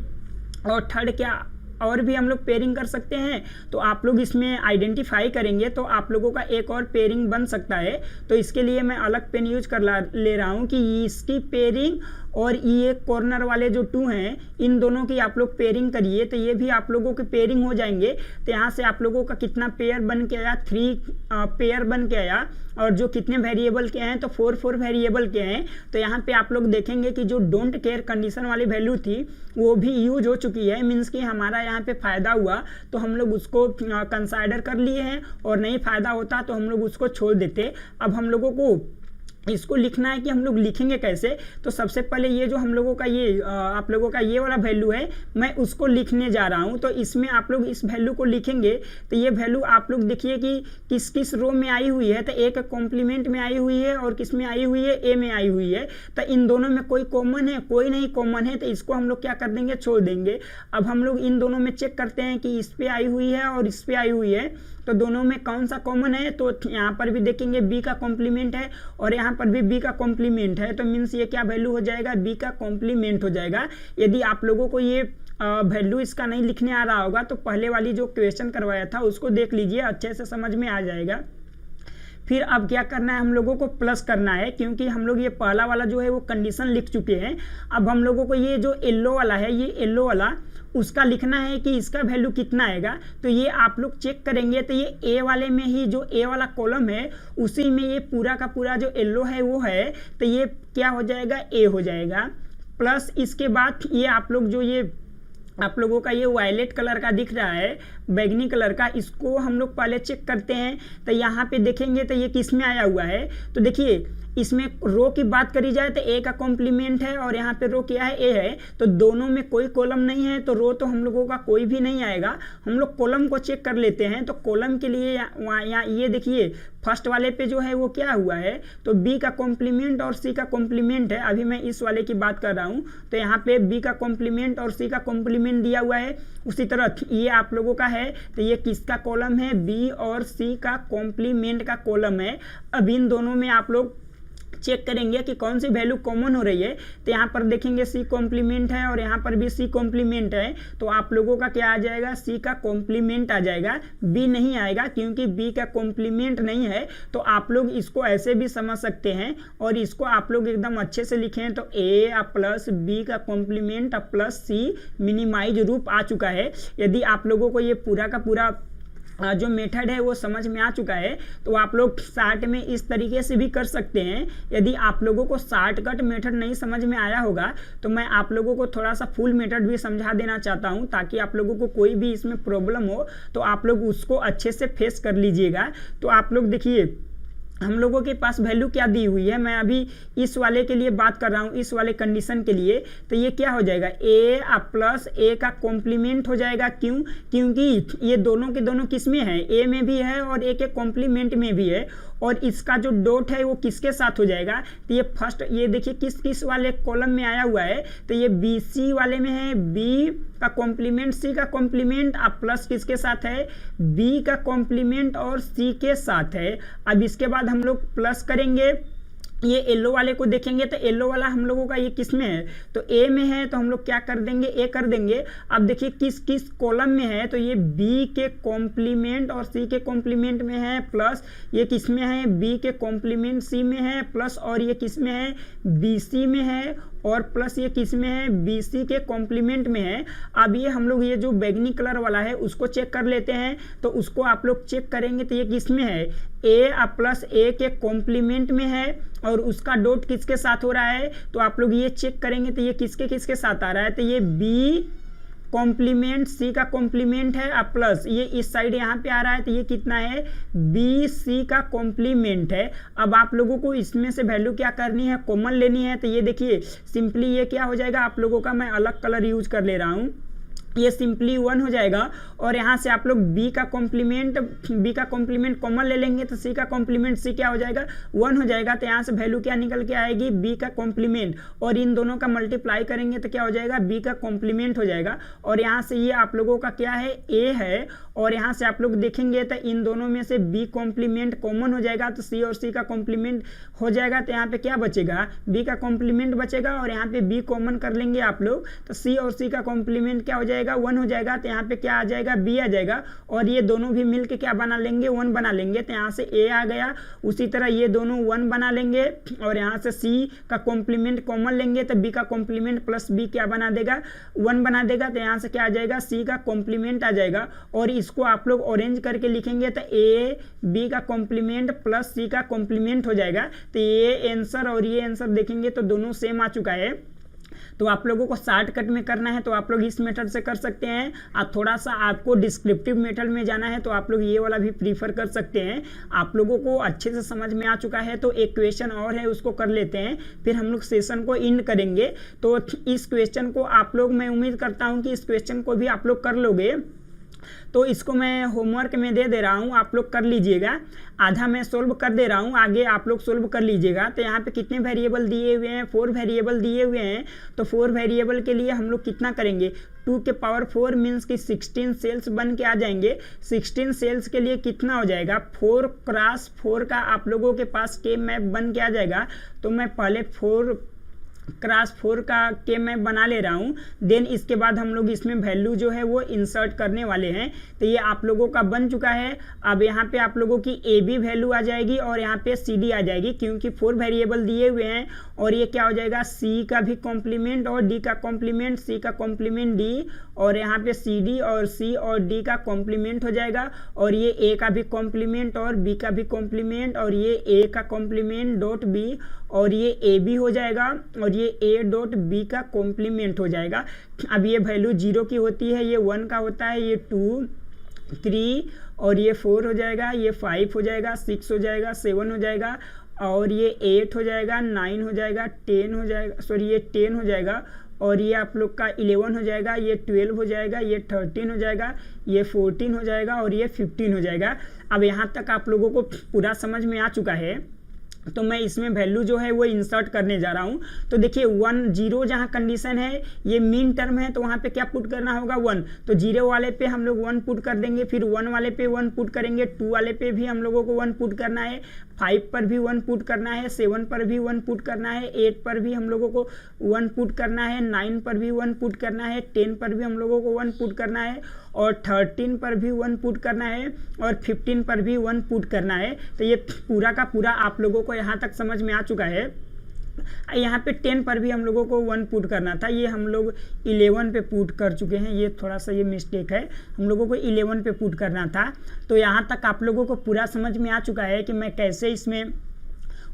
और थर्ड क्या और भी हम लोग पेयरिंग कर सकते हैं, तो आप लोग इसमें आइडेंटिफाई करेंगे तो आप लोगों का एक और पेयरिंग बन सकता है। तो इसके लिए मैं अलग पेन यूज कर ले रहा हूँ कि इसकी पेयरिंग और ये कॉर्नर वाले जो 2 हैं इन दोनों की आप लोग पेयरिंग करिए, तो ये भी आप लोगों के पेयरिंग हो जाएंगे। तो यहाँ से आप लोगों का कितना पेयर बन के आया, 3 पेयर बन के आया, और जो कितने वेरिएबल के हैं तो 4 वेरिएबल के हैं। तो यहाँ पे आप लोग देखेंगे कि जो डोंट केयर कंडीशन वाली वैल्यू थी वो भी यूज हो चुकी है, मीन्स कि हमारा यहाँ पे फ़ायदा हुआ तो हम लोग उसको कंसाइडर कर लिए हैं, और नहीं फ़ायदा होता तो हम लोग उसको छोड़ देते। अब हम लोगों को इसको लिखना है कि हम लोग लिखेंगे कैसे। तो सबसे पहले ये जो हम लोगों का ये आप लोगों का ये वाला वैल्यू है, मैं उसको लिखने जा रहा हूँ। तो इसमें आप लोग इस वैल्यू को लिखेंगे, तो ये वैल्यू आप लोग देखिए कि किस किस रो में आई हुई है। तो ए का कॉम्प्लीमेंट में आई हुई है और किस में आई हुई है, ए में आई हुई है। तो इन दोनों में कोई कॉमन है, कोई नहीं कॉमन है, तो इसको हम लोग क्या कर देंगे, छोड़ देंगे। अब हम लोग इन दोनों में चेक करते हैं कि इस पे आई हुई है और इस पे आई हुई है, तो दोनों में कौन सा कॉमन है। तो यहाँ पर भी देखेंगे बी का कॉम्प्लीमेंट है और यहाँ पर भी बी का कॉम्प्लीमेंट है, तो मीन्स ये क्या वैल्यू हो जाएगा, बी का कॉम्प्लीमेंट हो जाएगा। यदि आप लोगों को ये वैल्यू इसका नहीं लिखने आ रहा होगा तो पहले वाली जो क्वेश्चन करवाया था उसको देख लीजिए, अच्छे से समझ में आ जाएगा। फिर अब क्या करना है, हम लोगों को प्लस करना है, क्योंकि हम लोग ये पहला वाला जो है वो कंडीशन लिख चुके हैं। अब हम लोगों को ये जो येलो वाला है, ये येलो वाला उसका लिखना है कि इसका वैल्यू कितना आएगा। तो ये आप लोग चेक करेंगे तो ये ए वाले में ही जो ए वाला कॉलम है उसी में ये पूरा का पूरा जो येलो है वो है, तो ये क्या हो जाएगा, ए हो जाएगा। प्लस इसके बाद ये आप लोग जो ये आप लोगों का ये वायलेट कलर का दिख रहा है, बैगनी कलर का, इसको हम लोग पहले चेक करते हैं। तो यहाँ पे देखेंगे तो ये किस में आया हुआ है, तो देखिए इसमें रो की बात करी जाए तो ए का कॉम्प्लीमेंट है और यहाँ पे रो क्या है, ए है, तो दोनों में कोई कॉलम नहीं है तो रो तो हम लोगों का कोई भी नहीं आएगा। हम लोग कॉलम को चेक कर लेते हैं। तो कॉलम के लिए यहाँ ये देखिए फर्स्ट वाले पे जो है वो क्या हुआ है, तो बी का कॉम्प्लीमेंट और सी का कॉम्प्लीमेंट है। अभी मैं इस वाले की बात कर रहा हूँ, तो यहाँ पे बी का कॉम्प्लीमेंट और सी का कॉम्प्लीमेंट दिया हुआ है। उसी तरह ये आप लोगों का है, तो ये किसका कॉलम है, बी और सी का कॉम्प्लीमेंट का कॉलम है। अब इन दोनों में आप लोग चेक करेंगे कि कौन सी वैल्यू कॉमन हो रही है। तो यहाँ पर देखेंगे सी कॉम्प्लीमेंट है और यहाँ पर भी सी कॉम्प्लीमेंट है, तो आप लोगों का क्या आ जाएगा, सी का कॉम्प्लीमेंट आ जाएगा, बी नहीं आएगा क्योंकि बी का कॉम्प्लीमेंट नहीं है। तो आप लोग इसको ऐसे भी समझ सकते हैं और इसको आप लोग एकदम अच्छे से लिखें तो ए प्लस बी का कॉम्प्लीमेंट प्लस सी मिनिमाइज रूप आ चुका है। यदि आप लोगों को ये पूरा का पूरा जो मेथड है वो समझ में आ चुका है तो आप लोग शॉर्ट में इस तरीके से भी कर सकते हैं। यदि आप लोगों को शॉर्टकट मेथड नहीं समझ में आया होगा तो मैं आप लोगों को थोड़ा सा फुल मेथड भी समझा देना चाहता हूं, ताकि आप लोगों को कोई भी इसमें प्रॉब्लम हो तो आप लोग उसको अच्छे से फेस कर लीजिएगा। तो आप लोग देखिए हम लोगों के पास वैल्यू क्या दी हुई है, मैं अभी इस वाले के लिए बात कर रहा हूँ, इस वाले कंडीशन के लिए। तो ये क्या हो जाएगा, ए प्लस ए का कॉम्प्लीमेंट हो जाएगा। क्यों, क्योंकि ये दोनों के दोनों किस में है, ए में भी है और ए के कॉम्प्लीमेंट में भी है। और इसका जो डॉट है वो किसके साथ हो जाएगा, तो ये फर्स्ट ये देखिए किस वाले कॉलम में आया हुआ है, तो ये बी सी वाले में है। बी का कॉम्प्लीमेंट सी का कॉम्प्लीमेंट अब प्लस किसके साथ है, बी का कॉम्प्लीमेंट और सी के साथ है। अब इसके बाद हम लोग प्लस करेंगे, ये येलो वाले को देखेंगे तो येलो वाला हम लोगों का ये किस में है, तो ए में है, तो हम लोग क्या कर देंगे, ए कर देंगे। अब देखिए किस कॉलम में है, तो ये बी के कॉम्प्लीमेंट और सी के कॉम्प्लीमेंट में है, प्लस ये किस में है, बी के कॉम्प्लीमेंट सी में है, प्लस और ये किस में है, बी सी में है, और प्लस ये किस में है, बी सी के कॉम्प्लीमेंट में है। अब ये हम लोग ये जो बैगनी कलर वाला है उसको चेक कर लेते हैं। तो उसको आप लोग चेक करेंगे तो ये किस में है, ए प्लस ए के कॉम्प्लीमेंट में है और उसका डॉट किसके साथ हो रहा है, तो आप लोग ये चेक करेंगे तो ये किसके साथ आ रहा है, तो ये बी कॉम्प्लीमेंट सी का कॉम्प्लीमेंट है अब प्लस ये इस साइड यहाँ पे आ रहा है, तो ये कितना है, बी सी का कॉम्प्लीमेंट है। अब आप लोगों को इसमें से वैल्यू क्या करनी है, कॉमन लेनी है। तो ये देखिए सिंपली ये क्या हो जाएगा, आप लोगों का मैं अलग कलर यूज कर ले रहा हूँ, ये सिंपली 1 हो जाएगा। और यहाँ से आप लोग b का कॉम्प्लीमेंट कॉमन ले लेंगे तो c का कॉम्प्लीमेंट c क्या हो जाएगा, 1 हो जाएगा। तो यहाँ से वैल्यू क्या निकल के आएगी, b का कॉम्प्लीमेंट, और इन दोनों का मल्टीप्लाई करेंगे तो क्या हो जाएगा, b का कॉम्प्लीमेंट हो जाएगा। और यहाँ से ये आप लोगों का क्या है, a है, और यहाँ से आप लोग देखेंगे तो इन दोनों में से b कॉम्प्लीमेंट कॉमन हो जाएगा तो c और c का कॉम्प्लीमेंट हो जाएगा। तो यहाँ पे क्या बचेगा, b का कॉम्प्लीमेंट बचेगा, और यहाँ पे b कॉमन कर लेंगे आप लोग तो c और c का कॉम्प्लीमेंट क्या हो जाएगा, 1 हो जाएगा। तो यहाँ पे क्या आ जाएगा, b आ जाएगा, और ये दोनों भी मिलके क्या बना लेंगे, 1 बना लेंगे। तो यहाँ से a आ गया, उसी तरह ये दोनों 1 बना लेंगे, और यहाँ से c का कॉम्प्लीमेंट कॉमन लेंगे तो b का कॉम्प्लीमेंट प्लस b क्या बना देगा, 1 बना देगा। तो यहाँ से क्या आ जाएगा, c का कॉम्प्लीमेंट आ जाएगा। और इसको आप लोग ऑरेंज करके लिखेंगे तो a b का कॉम्प्लीमेंट प्लस c का कॉम्प्लीमेंट हो जाएगा। तो ये आंसर और ये आंसर देखेंगे तो दोनों सेम आ चुका है। तो आप लोगों को शॉर्टकट में करना है तो आप लोग इस मेथड से कर सकते हैं, और थोड़ा सा आपको डिस्क्रिप्टिव मेथड में जाना है तो आप लोग ये वाला भी प्रीफर कर सकते हैं। आप लोगों को अच्छे से समझ में आ चुका है तो एक क्वेश्चन और है उसको कर लेते हैं, फिर हम लोग सेशन को एंड करेंगे। तो इस क्वेश्चन को आप लोग, मैं उम्मीद करता हूँ कि इस क्वेश्चन को भी आप लोग कर लोगे। तो इसको मैं होमवर्क में दे रहा हूँ, आप लोग कर लीजिएगा। आधा मैं सोल्व कर दे रहा हूँ, आगे आप लोग सोल्व कर लीजिएगा। तो यहाँ पे कितने वेरिएबल दिए हुए हैं, 4 वेरिएबल दिए हुए हैं। तो 4 वेरिएबल के लिए हम लोग कितना करेंगे, 2 के पावर 4 मीन्स कि 16 सेल्स बन के आ जाएंगे। 16 सेल्स के लिए कितना हो जाएगा, 4 क्रॉस 4 का आप लोगों के पास के मैप बन के आ जाएगा। तो मैं पहले 4 क्लास 4 का के मैप बना ले रहा हूँ। देन इसके बाद हम लोग इसमें वैल्यू जो है वो इंसर्ट करने वाले हैं। तो ये आप लोगों का बन चुका है। अब यहाँ पे आप लोगों की ए बी वैल्यू आ जाएगी और यहाँ पे सी डी आ जाएगी, क्योंकि 4 वेरिएबल दिए हुए हैं। और ये क्या हो जाएगा, सी का भी कॉम्प्लीमेंट और डी का कॉम्प्लीमेंट, सी का कॉम्प्लीमेंट डी, और यहाँ पे सी डी और सी और डी का कॉम्प्लीमेंट हो जाएगा। और ये ए का भी कॉम्प्लीमेंट और बी का भी कॉम्प्लीमेंट, और ये ए का कॉम्प्लीमेंट डॉट बी, और ये ए बी हो जाएगा, और ये ए डॉट बी का कॉम्प्लीमेंट हो जाएगा। अब ये वैल्यू 0 की होती है, ये 1 का होता है, ये 2 3 और ये 4 हो जाएगा, ये 5 हो जाएगा, 6 हो जाएगा, 7 हो जाएगा, और ये 8 हो जाएगा, 9 हो जाएगा, 10 हो जाएगा, सॉरी ये 10 हो जाएगा, और ये आप लोग का 11 हो जाएगा, ये 12 हो जाएगा, ये 13 हो जाएगा, ये 14 हो जाएगा, और ये 15 हो जाएगा। अब यहाँ तक आप लोगों को पूरा समझ में आ चुका है। तो मैं इसमें वैल्यू जो है वो इंसर्ट करने जा रहा हूँ। तो देखिए 1 0 जहाँ कंडीशन है, ये मीन टर्म है, तो वहाँ पे क्या पुट करना होगा 1। तो 0 वाले पे हम लोग 1 पुट कर देंगे, फिर 1 वाले पे 1 पुट करेंगे, 2 वाले पे भी हम लोगों को 1 पुट करना है, 5 पर भी 1 पुट करना है, 7 पर भी 1 पुट करना है, 8 पर भी हम लोगों को 1 पुट करना है, 9 पर भी 1 पुट करना है, 10 पर भी हम लोगों को 1 पुट करना है, और 13 पर भी 1 पुट करना है, और 15 पर भी 1 पुट करना है। तो ये पूरा का पूरा आप लोगों को यहाँ तक समझ में आ चुका है। यहाँ पे 10 पर भी हम लोगों को 1 पुट करना था, ये हम लोग 11 पे पुट कर चुके हैं, ये थोड़ा सा ये मिस्टेक है, हम लोगों को 11 पे पुट करना था। तो यहाँ तक आप लोगों को पूरा समझ में आ चुका है कि मैं कैसे इसमें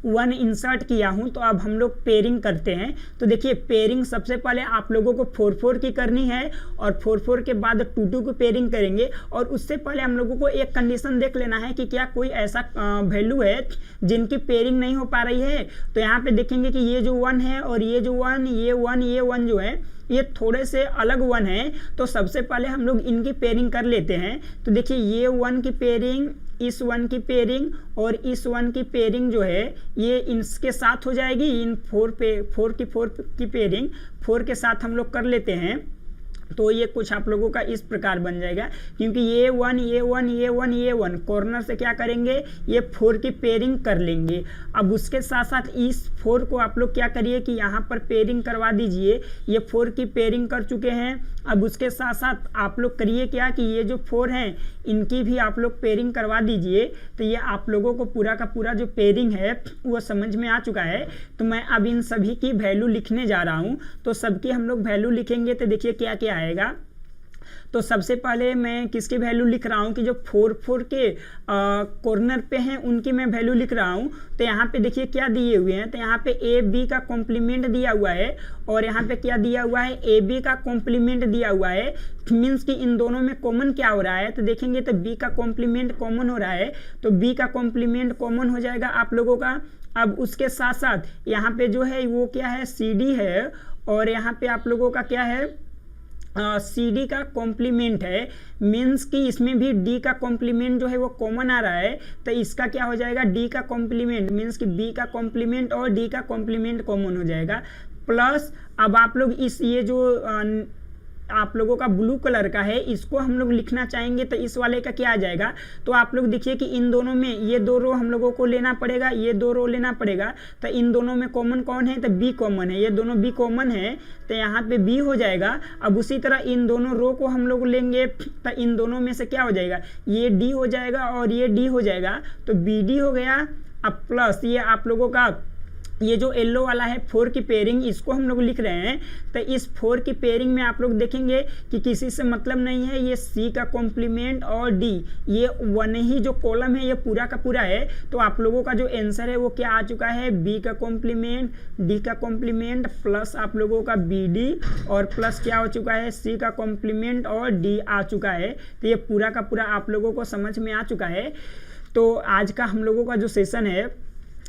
1 इंसर्ट किया हूं। तो अब हम लोग पेयरिंग करते हैं। तो देखिए पेयरिंग सबसे पहले आप लोगों को 4 की करनी है, और 4 के बाद 2 को पेयरिंग करेंगे। और उससे पहले हम लोगों को एक कंडीशन देख लेना है कि क्या कोई ऐसा वैल्यू है जिनकी पेयरिंग नहीं हो पा रही है। तो यहाँ पे देखेंगे कि ये जो 1 है और ये जो 1, ये 1 जो है ये थोड़े से अलग 1 है। तो सबसे पहले हम लोग इनकी पेयरिंग कर लेते हैं। तो देखिए ये 1 की पेयरिंग, इस 1 की पेयरिंग और इस 1 की पेयरिंग जो है ये इसके साथ हो जाएगी। इन 4 की पेयरिंग 4 के साथ हम लोग कर लेते हैं। तो ये कुछ आप लोगों का इस प्रकार बन जाएगा, क्योंकि ये 1 कॉर्नर से क्या करेंगे, ये 4 की पेयरिंग कर लेंगे। अब उसके साथ साथ इस 4 को आप लोग क्या करिए कि यहाँ पर पेयरिंग करवा दीजिए। ये 4 की पेयरिंग कर चुके हैं। अब उसके साथ साथ आप लोग करिए क्या कि ये जो 4 हैं इनकी भी आप लोग पेयरिंग करवा दीजिए। तो ये आप लोगों को पूरा का पूरा जो पेयरिंग है वो समझ में आ चुका है। तो मैं अब इन सभी की वैल्यू लिखने जा रहा हूँ। तो सबकी हम लोग वैल्यू लिखेंगे तो देखिए क्या क्या आएगा। तो सबसे पहले मैं किसकी वैल्यू लिख रहा हूँ कि जो 4 के कॉर्नर पे हैं उनकी मैं वैल्यू लिख रहा हूँ। तो यहाँ पे देखिए क्या दिए हुए हैं। तो यहाँ पे ए बी का कॉम्प्लीमेंट दिया हुआ है, और यहाँ पे क्या दिया हुआ है, ए बी का कॉम्प्लीमेंट दिया हुआ है। मीन्स कि इन दोनों में कॉमन क्या हो रहा है। तो देखेंगे तो बी का कॉम्प्लीमेंट कॉमन हो रहा है, तो बी का कॉम्प्लीमेंट कॉमन हो जाएगा आप लोगों का। अब उसके साथ साथ यहाँ पे जो है वो क्या है, सी डी है, और यहाँ पे आप लोगों का क्या है, सी डी का कॉम्प्लीमेंट है। मीन्स कि इसमें भी डी का कॉम्प्लीमेंट जो है वो कॉमन आ रहा है। तो इसका क्या हो जाएगा, डी का कॉम्प्लीमेंट, मीन्स कि बी का कॉम्प्लीमेंट और डी का कॉम्प्लीमेंट कॉमन हो जाएगा। प्लस अब आप लोग इस ये जो आप लोगों का ब्लू कलर का है इसको हम लोग लिखना चाहेंगे तो इस वाले का क्या आ जाएगा। तो आप लोग देखिए कि इन दोनों में ये 2 रो हम लोगों को लेना पड़ेगा, ये 2 रो लेना पड़ेगा। तो इन दोनों में कॉमन कौन है, तो बी कॉमन है, ये दोनों बी कॉमन है, तो यहाँ पे बी हो जाएगा। अब उसी तरह इन दोनों रो को हम लोग लेंगे तो इन दोनों में से क्या हो जाएगा, ये डी हो जाएगा और ये डी हो जाएगा, तो बी डी हो गया। अब प्लस ये आप लोगों का ये जो येलो वाला है 4 की पेयरिंग, इसको हम लोग लिख रहे हैं। तो इस 4 की पेयरिंग में आप लोग देखेंगे कि किसी से मतलब नहीं है, ये सी का कॉम्प्लीमेंट और डी, ये 1 ही जो कॉलम है ये पूरा का पूरा है। तो आप लोगों का जो आंसर है वो क्या आ चुका है, बी का कॉम्प्लीमेंट, डी का कॉम्प्लीमेंट प्लस आप लोगों का बी डी, और प्लस क्या हो चुका है, सी का कॉम्प्लीमेंट और डी आ चुका है। तो ये पूरा का पूरा आप लोगों को समझ में आ चुका है। तो आज का हम लोगों का जो सेशन है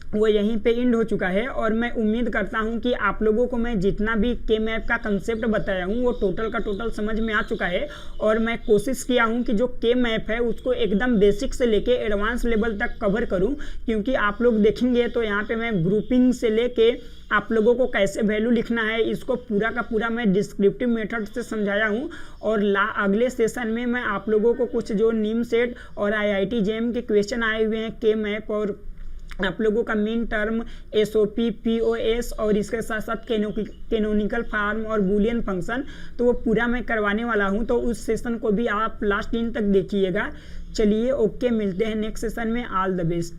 वो यहीं पे एंड हो चुका है, और मैं उम्मीद करता हूं कि आप लोगों को मैं जितना भी के मैप का कंसेप्ट बताया हूं वो टोटल का टोटल समझ में आ चुका है। और मैं कोशिश किया हूं कि जो के मैप है उसको एकदम बेसिक से लेके एडवांस लेवल तक कवर करूं, क्योंकि आप लोग देखेंगे तो यहाँ पे मैं ग्रुपिंग से लेके आप लोगों को कैसे वैल्यू लिखना है इसको पूरा का पूरा मैं डिस्क्रिप्टिव मेथड से समझाया हूँ। और अगले सेशन में मैं आप लोगों को कुछ जो नीम सेट और IIT JEM के क्वेश्चन आए हुए हैं के मैप और आप लोगों का मेन टर्म एसओपी, पीओएस और इसके साथ साथ कैनोनिकल फॉर्म और बूलियन फंक्शन, तो वो पूरा मैं करवाने वाला हूँ, तो उस सेशन को भी आप लास्ट दिन तक देखिएगा। चलिए ओके, मिलते हैं नेक्स्ट सेशन में। All the best.